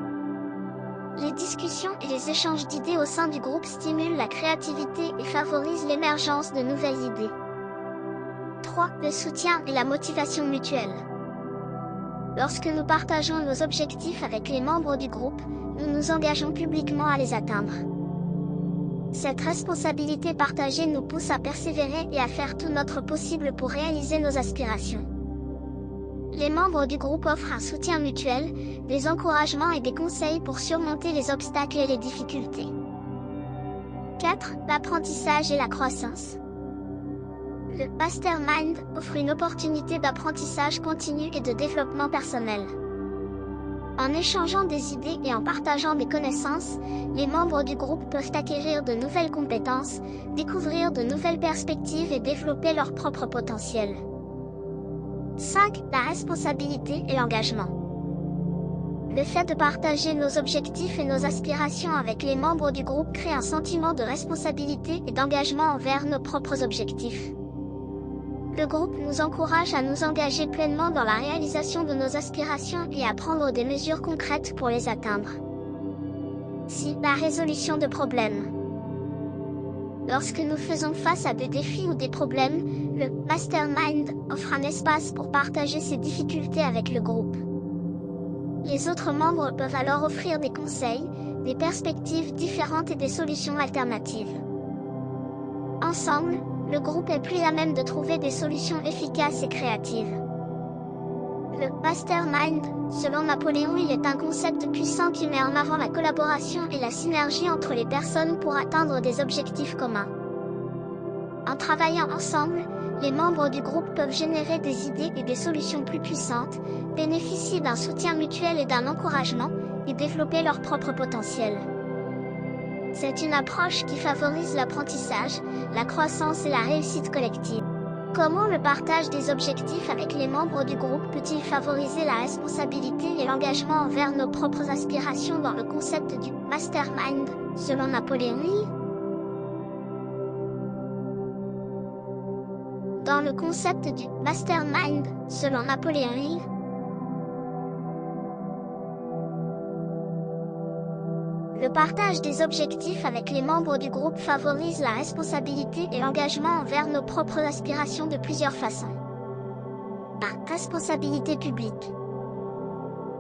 Les discussions et les échanges d'idées au sein du groupe stimulent la créativité et favorisent l'émergence de nouvelles idées. 3. Le soutien et la motivation mutuelle. Lorsque nous partageons nos objectifs avec les membres du groupe, nous nous engageons publiquement à les atteindre. Cette responsabilité partagée nous pousse à persévérer et à faire tout notre possible pour réaliser nos aspirations. Les membres du groupe offrent un soutien mutuel, des encouragements et des conseils pour surmonter les obstacles et les difficultés. 4. L'apprentissage et la croissance. Le mastermind offre une opportunité d'apprentissage continu et de développement personnel. En échangeant des idées et en partageant des connaissances, les membres du groupe peuvent acquérir de nouvelles compétences, découvrir de nouvelles perspectives et développer leur propre potentiel. 5. La responsabilité et l'engagement. Le fait de partager nos objectifs et nos aspirations avec les membres du groupe crée un sentiment de responsabilité et d'engagement envers nos propres objectifs. Le groupe nous encourage à nous engager pleinement dans la réalisation de nos aspirations et à prendre des mesures concrètes pour les atteindre. Si, la résolution de problèmes. Lorsque nous faisons face à des défis ou des problèmes, le mastermind offre un espace pour partager ses difficultés avec le groupe. Les autres membres peuvent alors offrir des conseils, des perspectives différentes et des solutions alternatives. Ensemble, le groupe est plus à même de trouver des solutions efficaces et créatives. Le mastermind, selon Napoléon, il est un concept puissant qui met en avant la collaboration et la synergie entre les personnes pour atteindre des objectifs communs. En travaillant ensemble, les membres du groupe peuvent générer des idées et des solutions plus puissantes, bénéficier d'un soutien mutuel et d'un encouragement, et développer leur propre potentiel. C'est une approche qui favorise l'apprentissage, la croissance et la réussite collective. Comment le partage des objectifs avec les membres du groupe peut-il favoriser la responsabilité et l'engagement envers nos propres aspirations dans le concept du mastermind, selon Napoléon Hill? Dans le concept du mastermind, selon Napoléon Hill, le partage des objectifs avec les membres du groupe favorise la responsabilité et l'engagement envers nos propres aspirations de plusieurs façons. La responsabilité publique.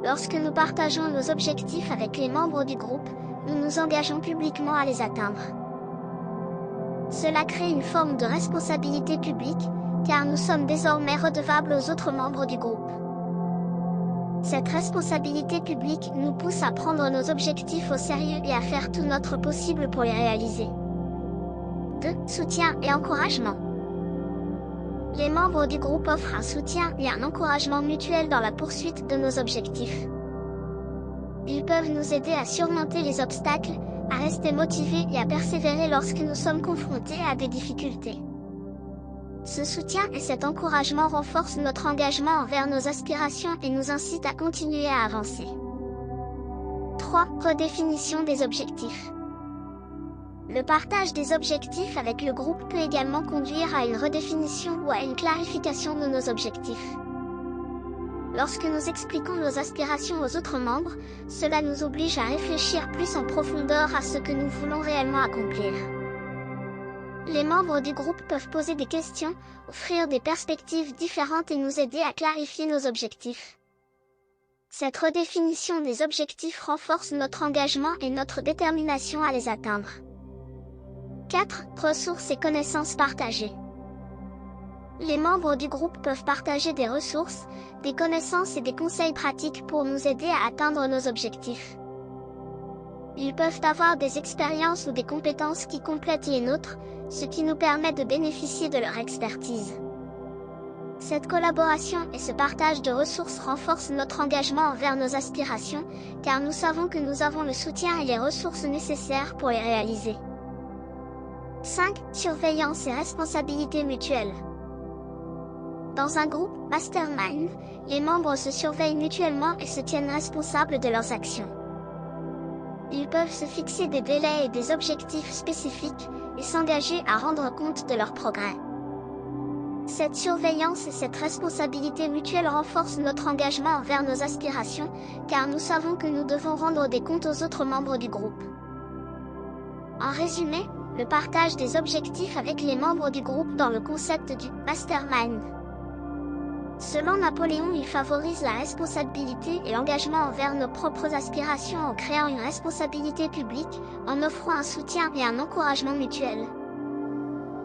Lorsque nous partageons nos objectifs avec les membres du groupe, nous nous engageons publiquement à les atteindre. Cela crée une forme de responsabilité publique, car nous sommes désormais redevables aux autres membres du groupe. Cette responsabilité publique nous pousse à prendre nos objectifs au sérieux et à faire tout notre possible pour les réaliser. 2. Soutien et encouragement. Les membres du groupe offrent un soutien et un encouragement mutuel dans la poursuite de nos objectifs. Ils peuvent nous aider à surmonter les obstacles, à rester motivés et à persévérer lorsque nous sommes confrontés à des difficultés. Ce soutien et cet encouragement renforcent notre engagement envers nos aspirations et nous incitent à continuer à avancer. 3. Redéfinition des objectifs. Le partage des objectifs avec le groupe peut également conduire à une redéfinition ou à une clarification de nos objectifs. Lorsque nous expliquons nos aspirations aux autres membres, cela nous oblige à réfléchir plus en profondeur à ce que nous voulons réellement accomplir. Les membres du groupe peuvent poser des questions, offrir des perspectives différentes et nous aider à clarifier nos objectifs. Cette redéfinition des objectifs renforce notre engagement et notre détermination à les atteindre. 4. Ressources et connaissances partagées. Les membres du groupe peuvent partager des ressources, des connaissances et des conseils pratiques pour nous aider à atteindre nos objectifs. Ils peuvent avoir des expériences ou des compétences qui complètent les nôtres, ce qui nous permet de bénéficier de leur expertise. Cette collaboration et ce partage de ressources renforcent notre engagement envers nos aspirations, car nous savons que nous avons le soutien et les ressources nécessaires pour les réaliser. 5. Surveillance et responsabilité mutuelle. Dans un groupe mastermind, les membres se surveillent mutuellement et se tiennent responsables de leurs actions. Ils peuvent se fixer des délais et des objectifs spécifiques, et s'engager à rendre compte de leur progrès. Cette surveillance et cette responsabilité mutuelle renforcent notre engagement envers nos aspirations, car nous savons que nous devons rendre des comptes aux autres membres du groupe. En résumé, le partage des objectifs avec les membres du groupe dans le concept du mastermind. Selon Napoléon, il favorise la responsabilité et l'engagement envers nos propres aspirations en créant une responsabilité publique, en offrant un soutien et un encouragement mutuel.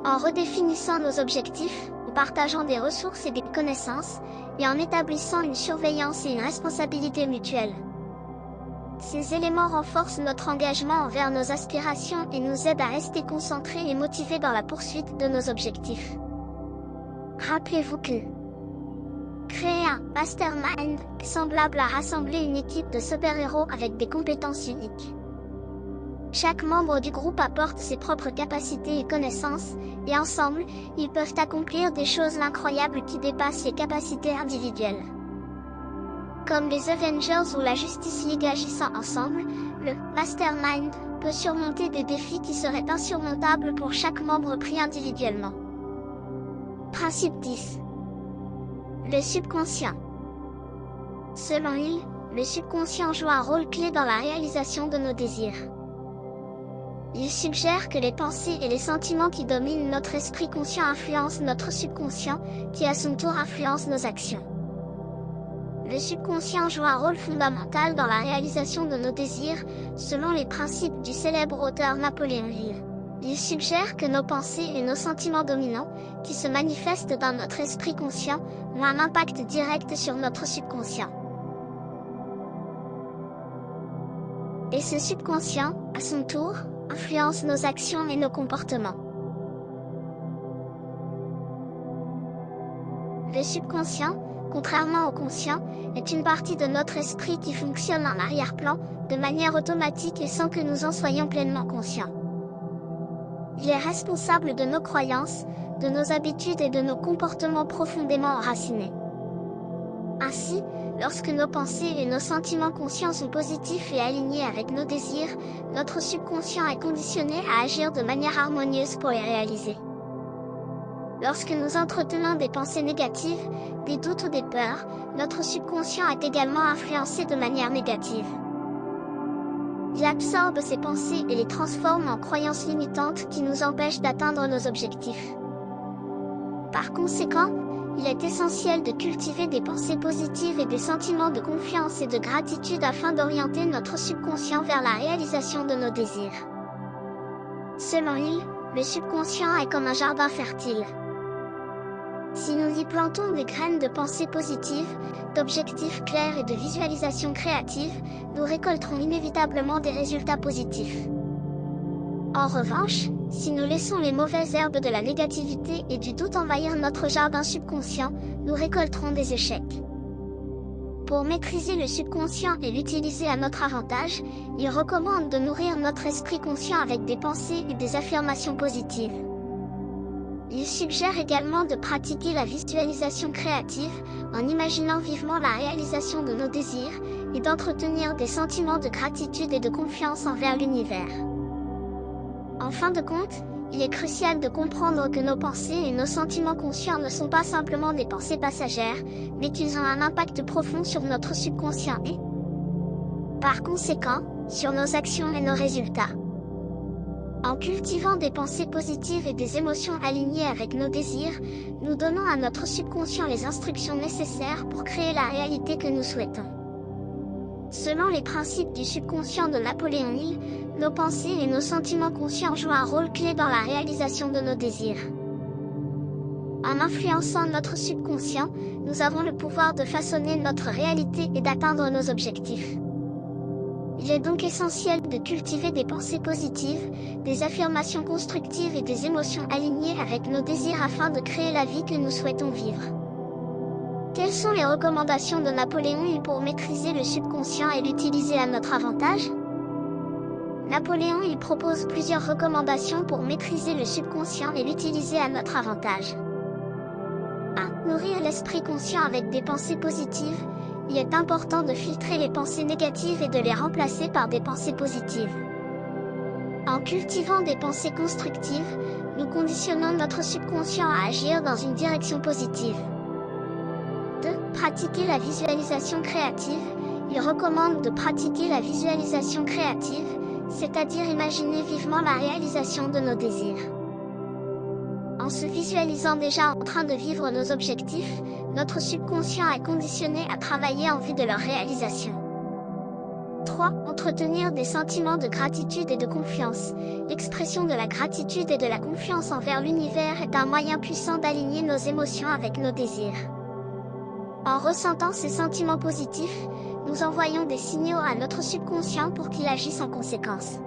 En redéfinissant nos objectifs, en partageant des ressources et des connaissances, et en établissant une surveillance et une responsabilité mutuelle. Ces éléments renforcent notre engagement envers nos aspirations et nous aident à rester concentrés et motivés dans la poursuite de nos objectifs. Rappelez-vous que créer un mastermind est semblable à rassembler une équipe de super-héros avec des compétences uniques. Chaque membre du groupe apporte ses propres capacités et connaissances, et ensemble, ils peuvent accomplir des choses incroyables qui dépassent les capacités individuelles. Comme les Avengers ou la Justice League agissant ensemble, le mastermind peut surmonter des défis qui seraient insurmontables pour chaque membre pris individuellement. Principe 10. Le subconscient. Selon Hill, le subconscient joue un rôle clé dans la réalisation de nos désirs. Il suggère que les pensées et les sentiments qui dominent notre esprit conscient influencent notre subconscient, qui à son tour influence nos actions. Le subconscient joue un rôle fondamental dans la réalisation de nos désirs, selon les principes du célèbre auteur Napoléon Hill. Il suggère que nos pensées et nos sentiments dominants, qui se manifestent dans notre esprit conscient, ont un impact direct sur notre subconscient. Et ce subconscient, à son tour, influence nos actions et nos comportements. Le subconscient, contrairement au conscient, est une partie de notre esprit qui fonctionne en arrière-plan, de manière automatique et sans que nous en soyons pleinement conscients. Il est responsable de nos croyances, de nos habitudes et de nos comportements profondément enracinés. Ainsi, lorsque nos pensées et nos sentiments conscients sont positifs et alignés avec nos désirs, notre subconscient est conditionné à agir de manière harmonieuse pour les réaliser. Lorsque nous entretenons des pensées négatives, des doutes ou des peurs, notre subconscient est également influencé de manière négative. Il absorbe ces pensées et les transforme en croyances limitantes qui nous empêchent d'atteindre nos objectifs. Par conséquent, il est essentiel de cultiver des pensées positives et des sentiments de confiance et de gratitude afin d'orienter notre subconscient vers la réalisation de nos désirs. Selon Hill, le subconscient est comme un jardin fertile. Si nous y plantons des graines de pensées positives, d'objectifs clairs et de visualisation créative, nous récolterons inévitablement des résultats positifs. En revanche, si nous laissons les mauvaises herbes de la négativité et du doute envahir notre jardin subconscient, nous récolterons des échecs. Pour maîtriser le subconscient et l'utiliser à notre avantage, il recommande de nourrir notre esprit conscient avec des pensées et des affirmations positives. Il suggère également de pratiquer la visualisation créative, en imaginant vivement la réalisation de nos désirs, et d'entretenir des sentiments de gratitude et de confiance envers l'univers. En fin de compte, il est crucial de comprendre que nos pensées et nos sentiments conscients ne sont pas simplement des pensées passagères, mais qu'ils ont un impact profond sur notre subconscient et, par conséquent, sur nos actions et nos résultats. En cultivant des pensées positives et des émotions alignées avec nos désirs, nous donnons à notre subconscient les instructions nécessaires pour créer la réalité que nous souhaitons. Selon les principes du subconscient de Napoléon Hill, nos pensées et nos sentiments conscients jouent un rôle clé dans la réalisation de nos désirs. En influençant notre subconscient, nous avons le pouvoir de façonner notre réalité et d'atteindre nos objectifs. Il est donc essentiel de cultiver des pensées positives, des affirmations constructives et des émotions alignées avec nos désirs afin de créer la vie que nous souhaitons vivre. Quelles sont les recommandations de Napoléon Hill pour maîtriser le subconscient et l'utiliser à notre avantage? Napoléon Hill propose plusieurs recommandations pour maîtriser le subconscient et l'utiliser à notre avantage. 1. Nourrir l'esprit conscient avec des pensées positives. Il est important de filtrer les pensées négatives et de les remplacer par des pensées positives. En cultivant des pensées constructives, nous conditionnons notre subconscient à agir dans une direction positive. 2. Pratiquer la visualisation créative. Il recommande de pratiquer la visualisation créative, c'est-à-dire imaginer vivement la réalisation de nos désirs. En se visualisant déjà en train de vivre nos objectifs, notre subconscient est conditionné à travailler en vue de leur réalisation. 3. Entretenir des sentiments de gratitude et de confiance. L'expression de la gratitude et de la confiance envers l'univers est un moyen puissant d'aligner nos émotions avec nos désirs. En ressentant ces sentiments positifs, nous envoyons des signaux à notre subconscient pour qu'il agisse en conséquence.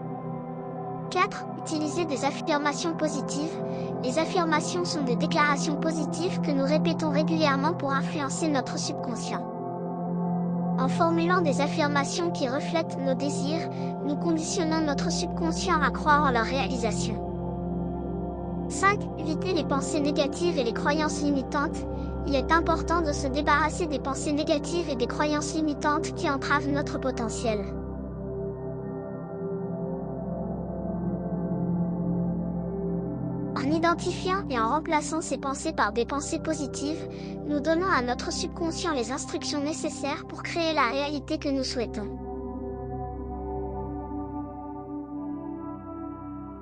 4. Utiliser des affirmations positives. Les affirmations sont des déclarations positives que nous répétons régulièrement pour influencer notre subconscient. En formulant des affirmations qui reflètent nos désirs, nous conditionnons notre subconscient à croire en leur réalisation. 5. Éviter les pensées négatives et les croyances limitantes. Il est important de se débarrasser des pensées négatives et des croyances limitantes qui entravent notre potentiel. En En identifiant et en remplaçant ces pensées par des pensées positives, nous donnons à notre subconscient les instructions nécessaires pour créer la réalité que nous souhaitons.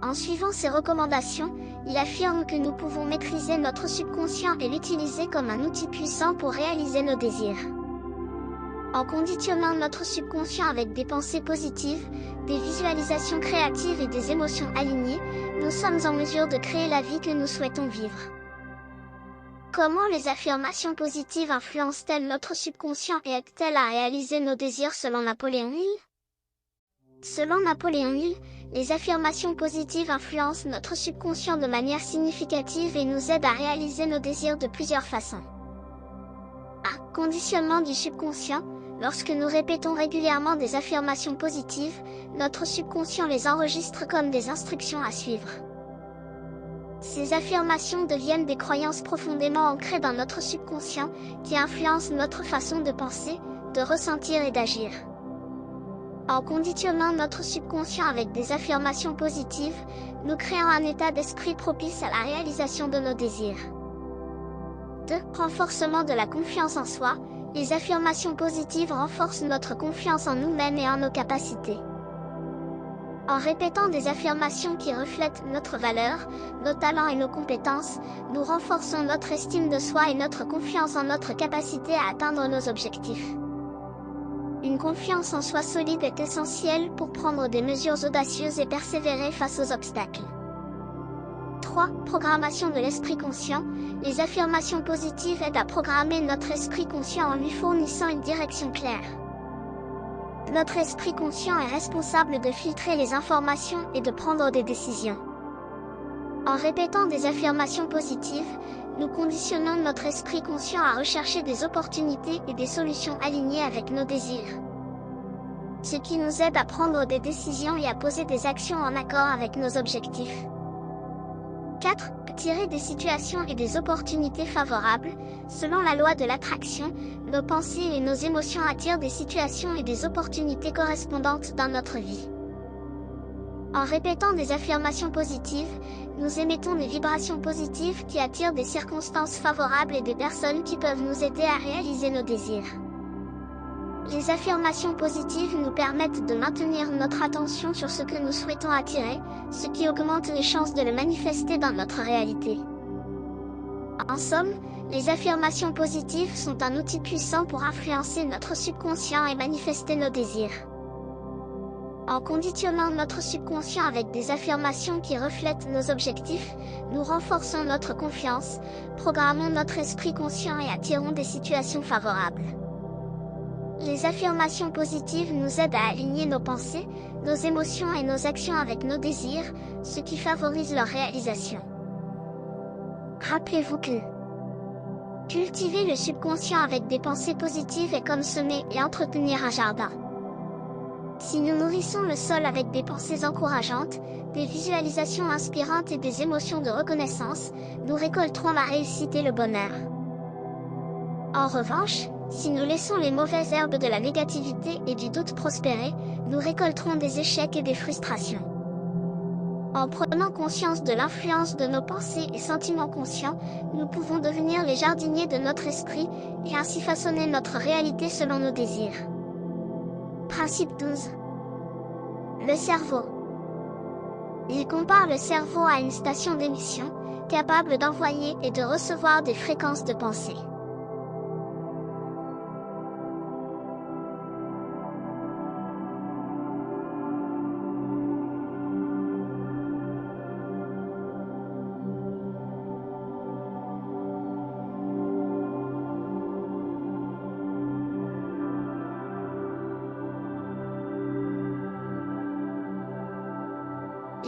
En suivant ces recommandations, il affirme que nous pouvons maîtriser notre subconscient et l'utiliser comme un outil puissant pour réaliser nos désirs. En conditionnant notre subconscient avec des pensées positives, des visualisations créatives et des émotions alignées, nous sommes en mesure de créer la vie que nous souhaitons vivre. Comment les affirmations positives influencent-elles notre subconscient et aident-elles à réaliser nos désirs selon Napoléon Hill? Selon Napoléon Hill, les affirmations positives influencent notre subconscient de manière significative et nous aident à réaliser nos désirs de plusieurs façons. 1. Conditionnement du subconscient. Lorsque nous répétons régulièrement des affirmations positives, notre subconscient les enregistre comme des instructions à suivre. Ces affirmations deviennent des croyances profondément ancrées dans notre subconscient, qui influencent notre façon de penser, de ressentir et d'agir. En conditionnant notre subconscient avec des affirmations positives, nous créons un état d'esprit propice à la réalisation de nos désirs. 2. Renforcement de la confiance en soi. Les affirmations positives renforcent notre confiance en nous-mêmes et en nos capacités. En répétant des affirmations qui reflètent notre valeur, nos talents et nos compétences, nous renforçons notre estime de soi et notre confiance en notre capacité à atteindre nos objectifs. Une confiance en soi solide est essentielle pour prendre des mesures audacieuses et persévérer face aux obstacles. 3. Programmation de l'esprit conscient. Les affirmations positives aident à programmer notre esprit conscient en lui fournissant une direction claire. Notre esprit conscient est responsable de filtrer les informations et de prendre des décisions. En répétant des affirmations positives, nous conditionnons notre esprit conscient à rechercher des opportunités et des solutions alignées avec nos désirs. Ce qui nous aide à prendre des décisions et à poser des actions en accord avec nos objectifs. 4. Attirer des situations et des opportunités favorables. Selon la loi de l'attraction, nos pensées et nos émotions attirent des situations et des opportunités correspondantes dans notre vie. En répétant des affirmations positives, nous émettons des vibrations positives qui attirent des circonstances favorables et des personnes qui peuvent nous aider à réaliser nos désirs. Les affirmations positives nous permettent de maintenir notre attention sur ce que nous souhaitons attirer, ce qui augmente les chances de le manifester dans notre réalité. En somme, les affirmations positives sont un outil puissant pour influencer notre subconscient et manifester nos désirs. En conditionnant notre subconscient avec des affirmations qui reflètent nos objectifs, nous renforçons notre confiance, programmons notre esprit conscient et attirons des situations favorables. Les affirmations positives nous aident à aligner nos pensées, nos émotions et nos actions avec nos désirs, ce qui favorise leur réalisation. Rappelez-vous que cultiver le subconscient avec des pensées positives est comme semer et entretenir un jardin. Si nous nourrissons le sol avec des pensées encourageantes, des visualisations inspirantes et des émotions de reconnaissance, nous récolterons la réussite et le bonheur. En revanche, si nous laissons les mauvaises herbes de la négativité et du doute prospérer, nous récolterons des échecs et des frustrations. En prenant conscience de l'influence de nos pensées et sentiments conscients, nous pouvons devenir les jardiniers de notre esprit, et ainsi façonner notre réalité selon nos désirs. Principe 12. Le cerveau. Il compare le cerveau à une station d'émission, capable d'envoyer et de recevoir des fréquences de pensée.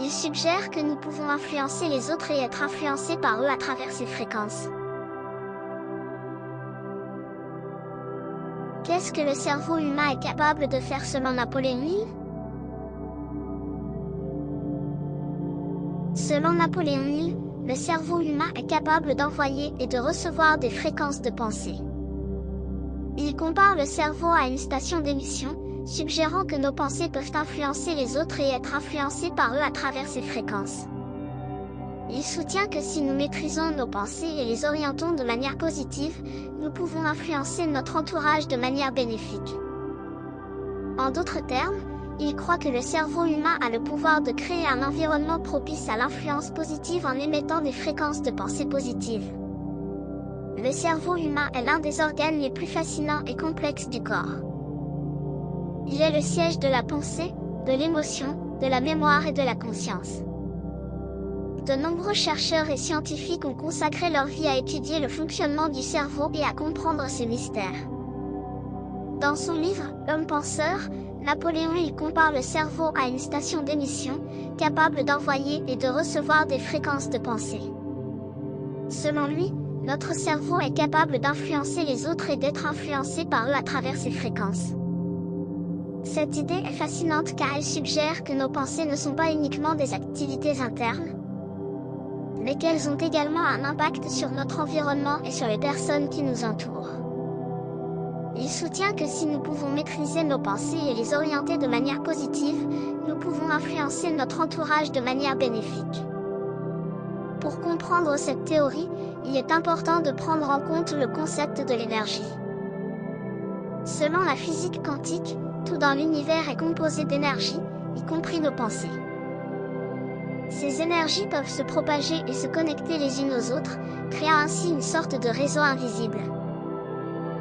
Il suggère que nous pouvons influencer les autres et être influencés par eux à travers ces fréquences. Qu'est-ce que le cerveau humain est capable de faire selon Napoléon Hill? Selon Napoléon Hill, le cerveau humain est capable d'envoyer et de recevoir des fréquences de pensée. Il compare le cerveau à une station d'émission, suggérant que nos pensées peuvent influencer les autres et être influencés par eux à travers ces fréquences. Il soutient que si nous maîtrisons nos pensées et les orientons de manière positive, nous pouvons influencer notre entourage de manière bénéfique. En d'autres termes, il croit que le cerveau humain a le pouvoir de créer un environnement propice à l'influence positive en émettant des fréquences de pensée positives. Le cerveau humain est l'un des organes les plus fascinants et complexes du corps. Il est le siège de la pensée, de l'émotion, de la mémoire et de la conscience. De nombreux chercheurs et scientifiques ont consacré leur vie à étudier le fonctionnement du cerveau et à comprendre ses mystères. Dans son livre « L'homme penseur », Napoléon Hill compare le cerveau à une station d'émission, capable d'envoyer et de recevoir des fréquences de pensée. Selon lui, notre cerveau est capable d'influencer les autres et d'être influencé par eux à travers ces fréquences. Cette idée est fascinante car elle suggère que nos pensées ne sont pas uniquement des activités internes, mais qu'elles ont également un impact sur notre environnement et sur les personnes qui nous entourent. Il soutient que si nous pouvons maîtriser nos pensées et les orienter de manière positive, nous pouvons influencer notre entourage de manière bénéfique. Pour comprendre cette théorie, il est important de prendre en compte le concept de l'énergie. Selon la physique quantique, tout dans l'univers est composé d'énergie, y compris nos pensées. Ces énergies peuvent se propager et se connecter les unes aux autres, créant ainsi une sorte de réseau invisible.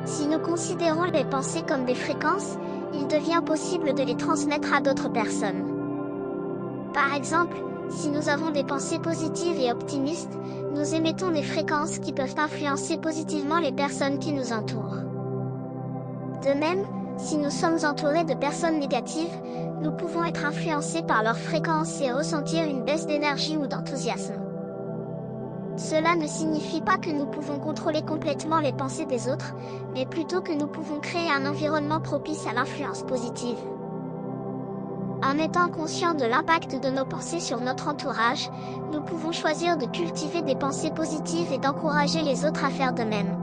Si nous considérons les pensées comme des fréquences, il devient possible de les transmettre à d'autres personnes. Par exemple, si nous avons des pensées positives et optimistes, nous émettons des fréquences qui peuvent influencer positivement les personnes qui nous entourent. De même, si nous sommes entourés de personnes négatives, nous pouvons être influencés par leurs fréquences et ressentir une baisse d'énergie ou d'enthousiasme. Cela ne signifie pas que nous pouvons contrôler complètement les pensées des autres, mais plutôt que nous pouvons créer un environnement propice à l'influence positive. En étant conscients de l'impact de nos pensées sur notre entourage, nous pouvons choisir de cultiver des pensées positives et d'encourager les autres à faire de même.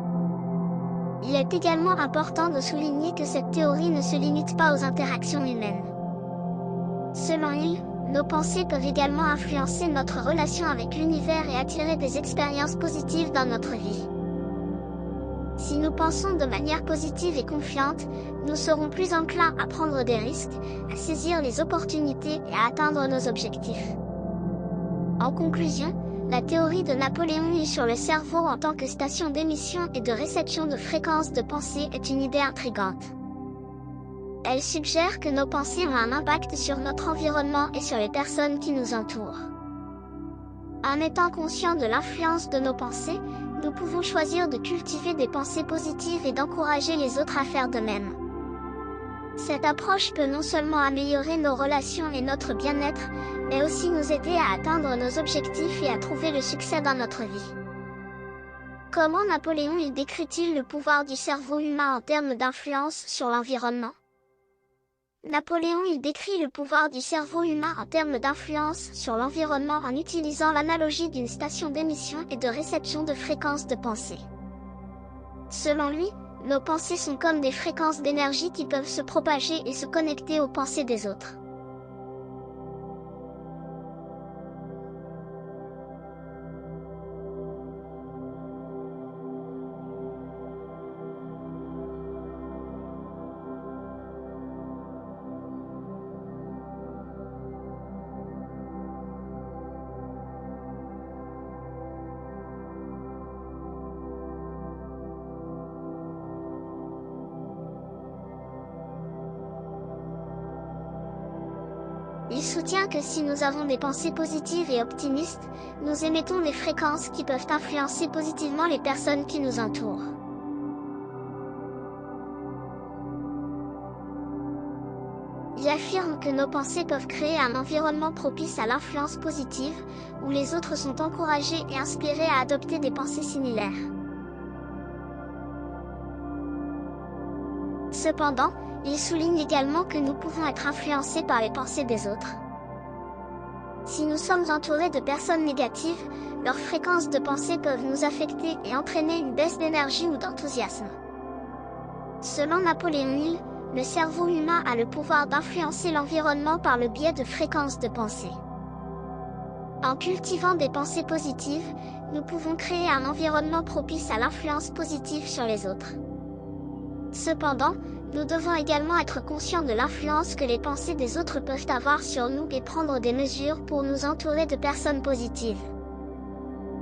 Il est également important de souligner que cette théorie ne se limite pas aux interactions humaines. Selon lui, nos pensées peuvent également influencer notre relation avec l'univers et attirer des expériences positives dans notre vie. Si nous pensons de manière positive et confiante, nous serons plus enclins à prendre des risques, à saisir les opportunités et à atteindre nos objectifs. En conclusion, la théorie de Napoléon Hill sur le cerveau en tant que station d'émission et de réception de fréquences de pensée est une idée intrigante. Elle suggère que nos pensées ont un impact sur notre environnement et sur les personnes qui nous entourent. En étant conscients de l'influence de nos pensées, nous pouvons choisir de cultiver des pensées positives et d'encourager les autres à faire de même. Cette approche peut non seulement améliorer nos relations et notre bien-être, mais aussi nous aider à atteindre nos objectifs et à trouver le succès dans notre vie. Comment Napoléon Hill décrit-il le pouvoir du cerveau humain en termes d'influence sur l'environnement ? Napoléon Hill décrit le pouvoir du cerveau humain en termes d'influence sur l'environnement en utilisant l'analogie d'une station d'émission et de réception de fréquences de pensée. Selon lui, nos pensées sont comme des fréquences d'énergie qui peuvent se propager et se connecter aux pensées des autres. Il soutient que si nous avons des pensées positives et optimistes, nous émettons des fréquences qui peuvent influencer positivement les personnes qui nous entourent. Il affirme que nos pensées peuvent créer un environnement propice à l'influence positive, où les autres sont encouragés et inspirés à adopter des pensées similaires. Cependant, il souligne également que nous pouvons être influencés par les pensées des autres. Si nous sommes entourés de personnes négatives, leurs fréquences de pensée peuvent nous affecter et entraîner une baisse d'énergie ou d'enthousiasme. Selon Napoléon Hill, le cerveau humain a le pouvoir d'influencer l'environnement par le biais de fréquences de pensée. En cultivant des pensées positives, nous pouvons créer un environnement propice à l'influence positive sur les autres. Cependant, nous devons également être conscients de l'influence que les pensées des autres peuvent avoir sur nous et prendre des mesures pour nous entourer de personnes positives.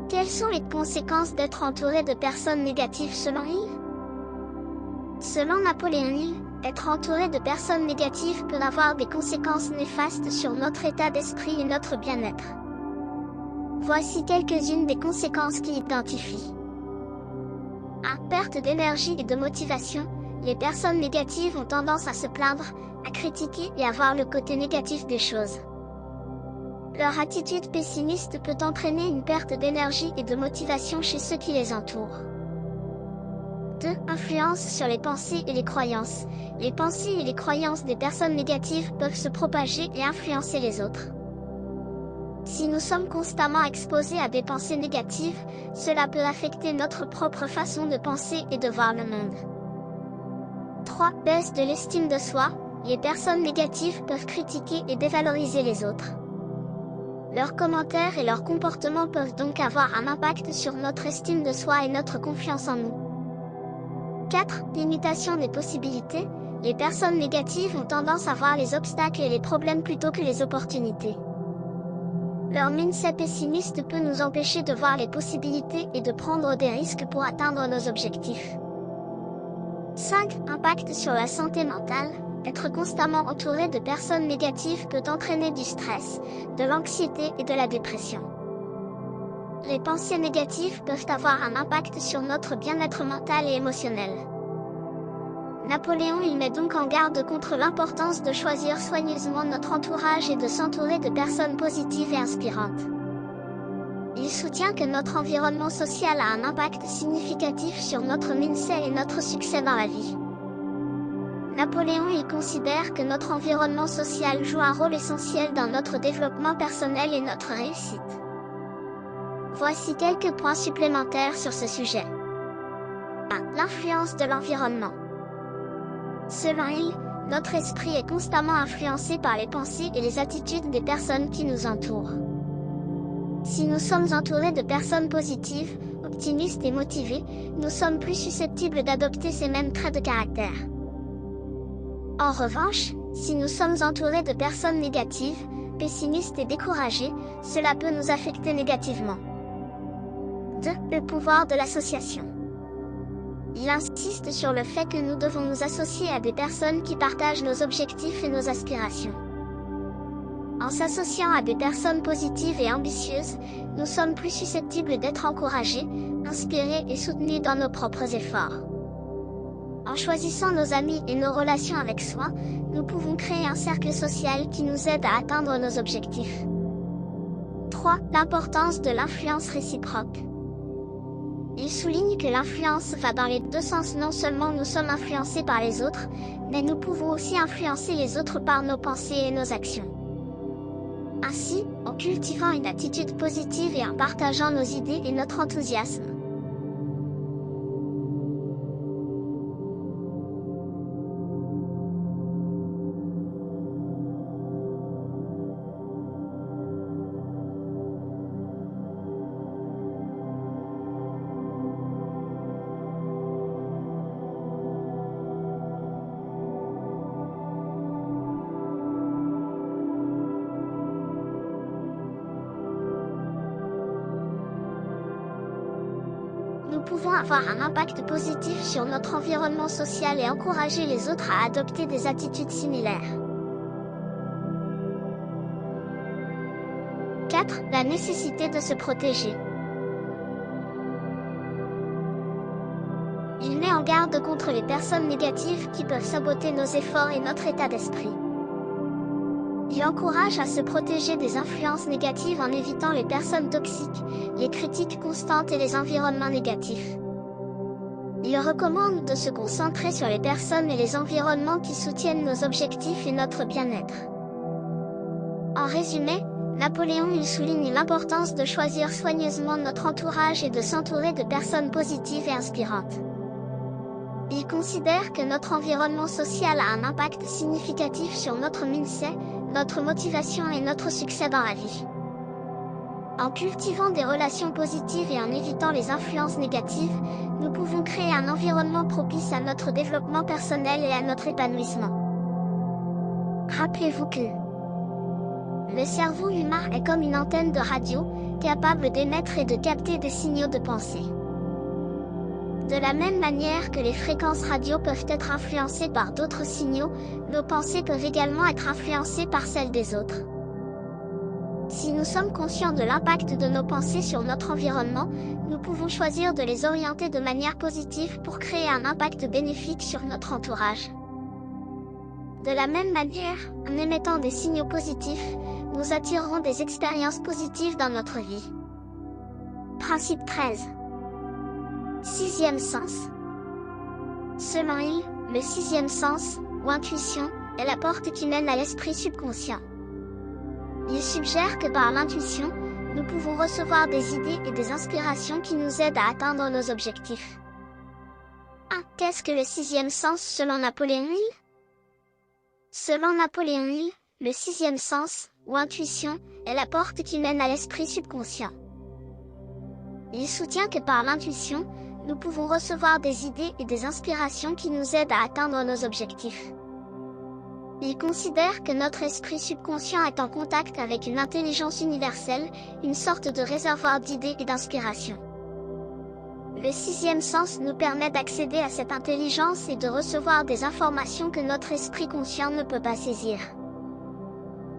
Quelles sont les conséquences d'être entouré de personnes négatives selon Hill? Selon Napoléon Hill, être entouré de personnes négatives peut avoir des conséquences néfastes sur notre état d'esprit et notre bien-être. Voici quelques-unes des conséquences qu'il identifie. 1. Perte d'énergie et de motivation. Les personnes négatives ont tendance à se plaindre, à critiquer et à voir le côté négatif des choses. Leur attitude pessimiste peut entraîner une perte d'énergie et de motivation chez ceux qui les entourent. 2. Influence sur les pensées et les croyances. Les pensées et les croyances des personnes négatives peuvent se propager et influencer les autres. Si nous sommes constamment exposés à des pensées négatives, cela peut affecter notre propre façon de penser et de voir le monde. 3. Baisse de l'estime de soi. Les personnes négatives peuvent critiquer et dévaloriser les autres. Leurs commentaires et leurs comportements peuvent donc avoir un impact sur notre estime de soi et notre confiance en nous. 4. Limitation des possibilités. Les personnes négatives ont tendance à voir les obstacles et les problèmes plutôt que les opportunités. Leur mindset pessimiste peut nous empêcher de voir les possibilités et de prendre des risques pour atteindre nos objectifs. 5. Impact sur la santé mentale. Être constamment entouré de personnes négatives peut entraîner du stress, de l'anxiété et de la dépression. Les pensées négatives peuvent avoir un impact sur notre bien-être mental et émotionnel. Napoléon il met donc en garde contre l'importance de choisir soigneusement notre entourage et de s'entourer de personnes positives et inspirantes. Il soutient que notre environnement social a un impact significatif sur notre mindset et notre succès dans la vie. Napoléon il considère que notre environnement social joue un rôle essentiel dans notre développement personnel et notre réussite. Voici quelques points supplémentaires sur ce sujet. 1. L'influence de l'environnement. Selon Hill, notre esprit est constamment influencé par les pensées et les attitudes des personnes qui nous entourent. Si nous sommes entourés de personnes positives, optimistes et motivées, nous sommes plus susceptibles d'adopter ces mêmes traits de caractère. En revanche, si nous sommes entourés de personnes négatives, pessimistes et découragées, cela peut nous affecter négativement. 2. Le pouvoir de l'association. Il insiste sur le fait que nous devons nous associer à des personnes qui partagent nos objectifs et nos aspirations. En s'associant à des personnes positives et ambitieuses, nous sommes plus susceptibles d'être encouragés, inspirés et soutenus dans nos propres efforts. En choisissant nos amis et nos relations avec soi, nous pouvons créer un cercle social qui nous aide à atteindre nos objectifs. 3. L'importance de l'influence réciproque. Il souligne que l'influence va dans les deux sens. Non seulement nous sommes influencés par les autres, mais nous pouvons aussi influencer les autres par nos pensées et nos actions. Ainsi, en cultivant une attitude positive et en partageant nos idées et notre enthousiasme, nous pouvons avoir un impact positif sur notre environnement social et encourager les autres à adopter des attitudes similaires. 4. La nécessité de se protéger. Il met en garde contre les personnes négatives qui peuvent saboter nos efforts et notre état d'esprit. Il encourage à se protéger des influences négatives en évitant les personnes toxiques, les critiques constantes et les environnements négatifs. Il recommande de se concentrer sur les personnes et les environnements qui soutiennent nos objectifs et notre bien-être. En résumé, Napoléon il souligne l'importance de choisir soigneusement notre entourage et de s'entourer de personnes positives et inspirantes. Il considère que notre environnement social a un impact significatif sur notre mindset, notre motivation et notre succès dans la vie. En cultivant des relations positives et en évitant les influences négatives, nous pouvons créer un environnement propice à notre développement personnel et à notre épanouissement. Rappelez-vous que le cerveau humain est comme une antenne de radio, capable d'émettre et de capter des signaux de pensée. De la même manière que les fréquences radio peuvent être influencées par d'autres signaux, nos pensées peuvent également être influencées par celles des autres. Si nous sommes conscients de l'impact de nos pensées sur notre environnement, nous pouvons choisir de les orienter de manière positive pour créer un impact bénéfique sur notre entourage. De la même manière, en émettant des signaux positifs, nous attirerons des expériences positives dans notre vie. Principe 13. Sixième sens. Selon Hill, le sixième sens, ou intuition, est la porte qui mène à l'esprit subconscient. Il suggère que par l'intuition, nous pouvons recevoir des idées et des inspirations qui nous aident à atteindre nos objectifs. 1. Qu'est-ce que le sixième sens selon Napoléon Hill? Selon Napoléon Hill, le sixième sens, ou intuition, est la porte qui mène à l'esprit subconscient. Il soutient que par l'intuition, nous pouvons recevoir des idées et des inspirations qui nous aident à atteindre nos objectifs. Il considère que notre esprit subconscient est en contact avec une intelligence universelle, une sorte de réservoir d'idées et d'inspiration. Le sixième sens nous permet d'accéder à cette intelligence et de recevoir des informations que notre esprit conscient ne peut pas saisir.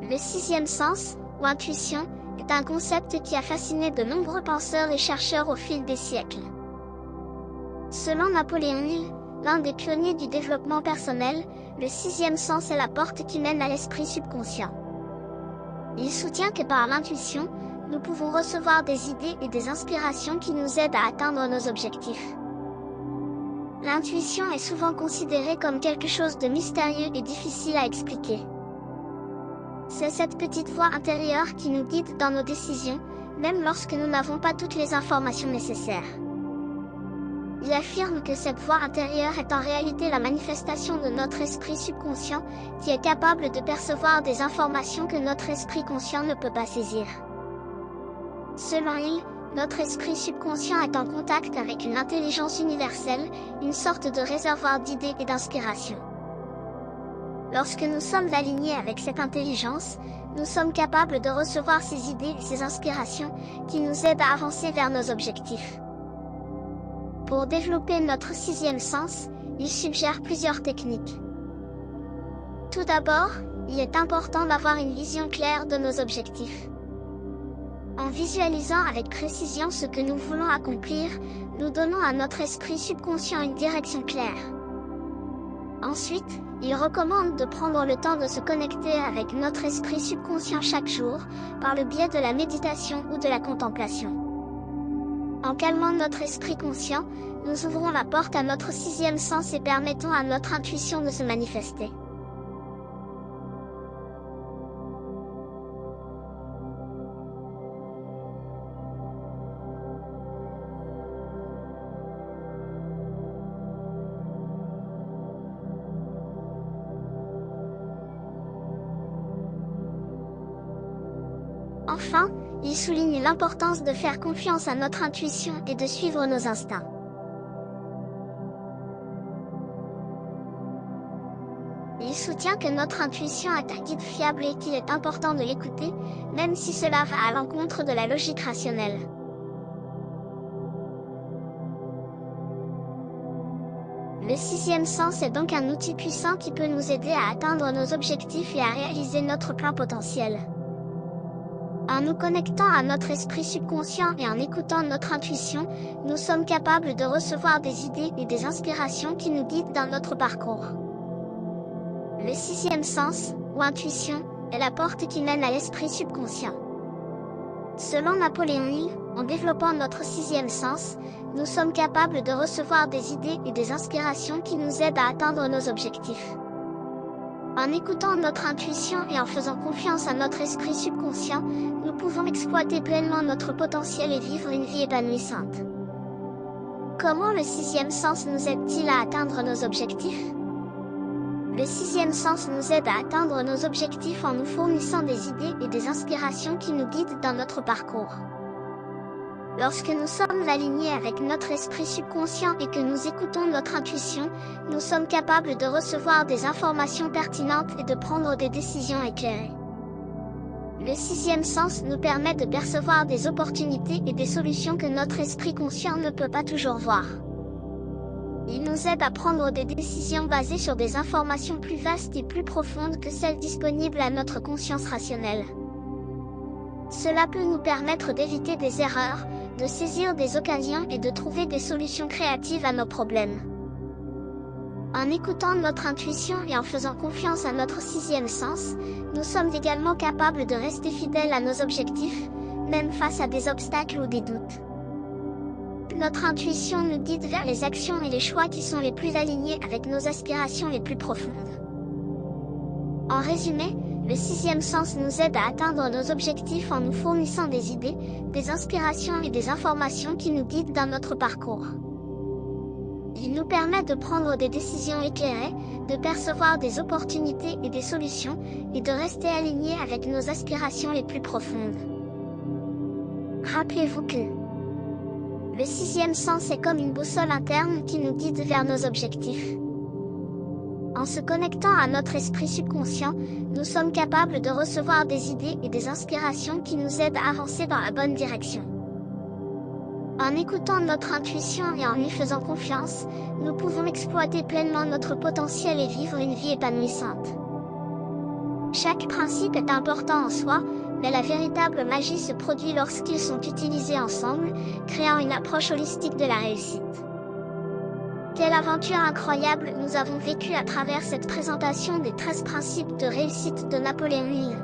Le sixième sens, ou intuition, est un concept qui a fasciné de nombreux penseurs et chercheurs au fil des siècles. Selon Napoléon Hill, l'un des pionniers du développement personnel, le sixième sens est la porte qui mène à l'esprit subconscient. Il soutient que par l'intuition, nous pouvons recevoir des idées et des inspirations qui nous aident à atteindre nos objectifs. L'intuition est souvent considérée comme quelque chose de mystérieux et difficile à expliquer. C'est cette petite voix intérieure qui nous guide dans nos décisions, même lorsque nous n'avons pas toutes les informations nécessaires. Il affirme que cette voix intérieure est en réalité la manifestation de notre esprit subconscient, qui est capable de percevoir des informations que notre esprit conscient ne peut pas saisir. Selon Hill, notre esprit subconscient est en contact avec une intelligence universelle, une sorte de réservoir d'idées et d'inspiration. Lorsque nous sommes alignés avec cette intelligence, nous sommes capables de recevoir ces idées et ces inspirations qui nous aident à avancer vers nos objectifs. Pour développer notre sixième sens, il suggère plusieurs techniques. Tout d'abord, il est important d'avoir une vision claire de nos objectifs. En visualisant avec précision ce que nous voulons accomplir, nous donnons à notre esprit subconscient une direction claire. Ensuite, il recommande de prendre le temps de se connecter avec notre esprit subconscient chaque jour, par le biais de la méditation ou de la contemplation. En calmant notre esprit conscient, nous ouvrons la porte à notre sixième sens et permettons à notre intuition de se manifester. Enfin, il souligne l'importance de faire confiance à notre intuition et de suivre nos instincts. Il soutient que notre intuition est un guide fiable et qu'il est important de l'écouter, même si cela va à l'encontre de la logique rationnelle. Le sixième sens est donc un outil puissant qui peut nous aider à atteindre nos objectifs et à réaliser notre plein potentiel. En nous connectant à notre esprit subconscient et en écoutant notre intuition, nous sommes capables de recevoir des idées et des inspirations qui nous guident dans notre parcours. Le sixième sens, ou intuition, est la porte qui mène à l'esprit subconscient. Selon Napoléon Hill, en développant notre sixième sens, nous sommes capables de recevoir des idées et des inspirations qui nous aident à atteindre nos objectifs. En écoutant notre intuition et en faisant confiance à notre esprit subconscient, nous pouvons exploiter pleinement notre potentiel et vivre une vie épanouissante. Comment le sixième sens nous aide-t-il à atteindre nos objectifs? Le sixième sens nous aide à atteindre nos objectifs en nous fournissant des idées et des inspirations qui nous guident dans notre parcours. Lorsque nous sommes alignés avec notre esprit subconscient et que nous écoutons notre intuition, nous sommes capables de recevoir des informations pertinentes et de prendre des décisions éclairées. Le sixième sens nous permet de percevoir des opportunités et des solutions que notre esprit conscient ne peut pas toujours voir. Il nous aide à prendre des décisions basées sur des informations plus vastes et plus profondes que celles disponibles à notre conscience rationnelle. Cela peut nous permettre d'éviter des erreurs, de saisir des occasions et de trouver des solutions créatives à nos problèmes. En écoutant notre intuition et en faisant confiance à notre sixième sens, nous sommes également capables de rester fidèles à nos objectifs, même face à des obstacles ou des doutes. Notre intuition nous guide vers les actions et les choix qui sont les plus alignés avec nos aspirations les plus profondes. En résumé, le sixième sens nous aide à atteindre nos objectifs en nous fournissant des idées, des inspirations et des informations qui nous guident dans notre parcours. Il nous permet de prendre des décisions éclairées, de percevoir des opportunités et des solutions, et de rester alignés avec nos aspirations les plus profondes. Rappelez-vous que le sixième sens est comme une boussole interne qui nous guide vers nos objectifs. En se connectant à notre esprit subconscient, nous sommes capables de recevoir des idées et des inspirations qui nous aident à avancer dans la bonne direction. En écoutant notre intuition et en lui faisant confiance, nous pouvons exploiter pleinement notre potentiel et vivre une vie épanouissante. Chaque principe est important en soi, mais la véritable magie se produit lorsqu'ils sont utilisés ensemble, créant une approche holistique de la réussite. Quelle aventure incroyable nous avons vécue à travers cette présentation des 13 principes de réussite de Napoléon Hill.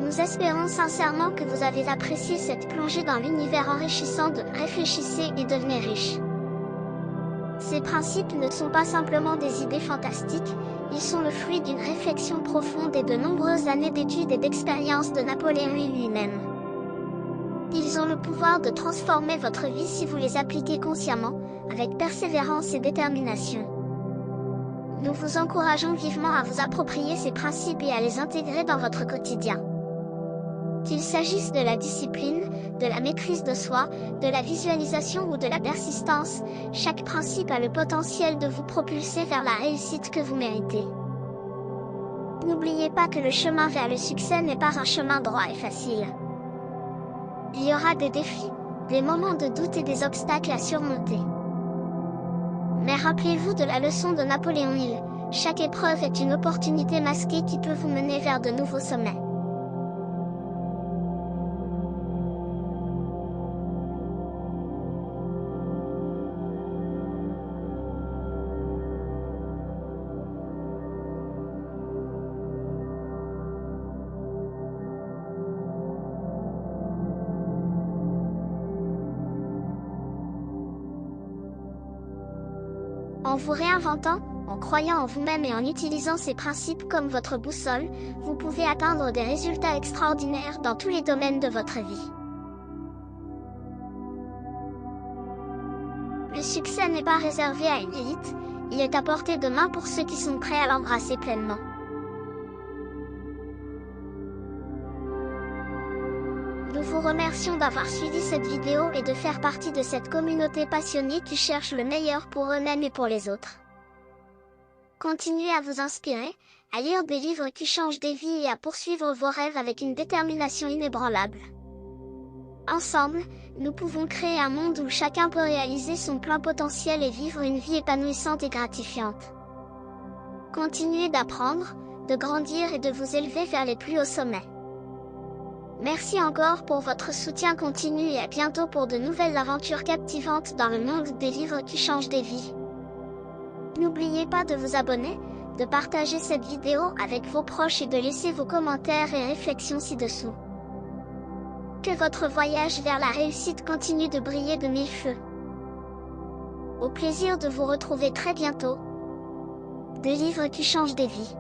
Nous espérons sincèrement que vous avez apprécié cette plongée dans l'univers enrichissant de Réfléchissez et devenez riche. Ces principes ne sont pas simplement des idées fantastiques, ils sont le fruit d'une réflexion profonde et de nombreuses années d'études et d'expériences de Napoléon Hill lui-même. Ils ont le pouvoir de transformer votre vie si vous les appliquez consciemment, avec persévérance et détermination. Nous vous encourageons vivement à vous approprier ces principes et à les intégrer dans votre quotidien. Qu'il s'agisse de la discipline, de la maîtrise de soi, de la visualisation ou de la persistance, chaque principe a le potentiel de vous propulser vers la réussite que vous méritez. N'oubliez pas que le chemin vers le succès n'est pas un chemin droit et facile. Il y aura des défis, des moments de doute et des obstacles à surmonter. Mais rappelez-vous de la leçon de Napoléon Hill, chaque épreuve est une opportunité masquée qui peut vous mener vers de nouveaux sommets. En vous réinventant, en croyant en vous-même et en utilisant ces principes comme votre boussole, vous pouvez atteindre des résultats extraordinaires dans tous les domaines de votre vie. Le succès n'est pas réservé à une élite, il est à portée de main pour ceux qui sont prêts à l'embrasser pleinement. Nous vous remercions d'avoir suivi cette vidéo et de faire partie de cette communauté passionnée qui cherche le meilleur pour eux-mêmes et pour les autres. Continuez à vous inspirer, à lire des livres qui changent des vies et à poursuivre vos rêves avec une détermination inébranlable. Ensemble, nous pouvons créer un monde où chacun peut réaliser son plein potentiel et vivre une vie épanouissante et gratifiante. Continuez d'apprendre, de grandir et de vous élever vers les plus hauts sommets. Merci encore pour votre soutien continu et à bientôt pour de nouvelles aventures captivantes dans le monde des livres qui changent des vies. N'oubliez pas de vous abonner, de partager cette vidéo avec vos proches et de laisser vos commentaires et réflexions ci-dessous. Que votre voyage vers la réussite continue de briller de mille feux. Au plaisir de vous retrouver très bientôt. Des livres qui changent des vies.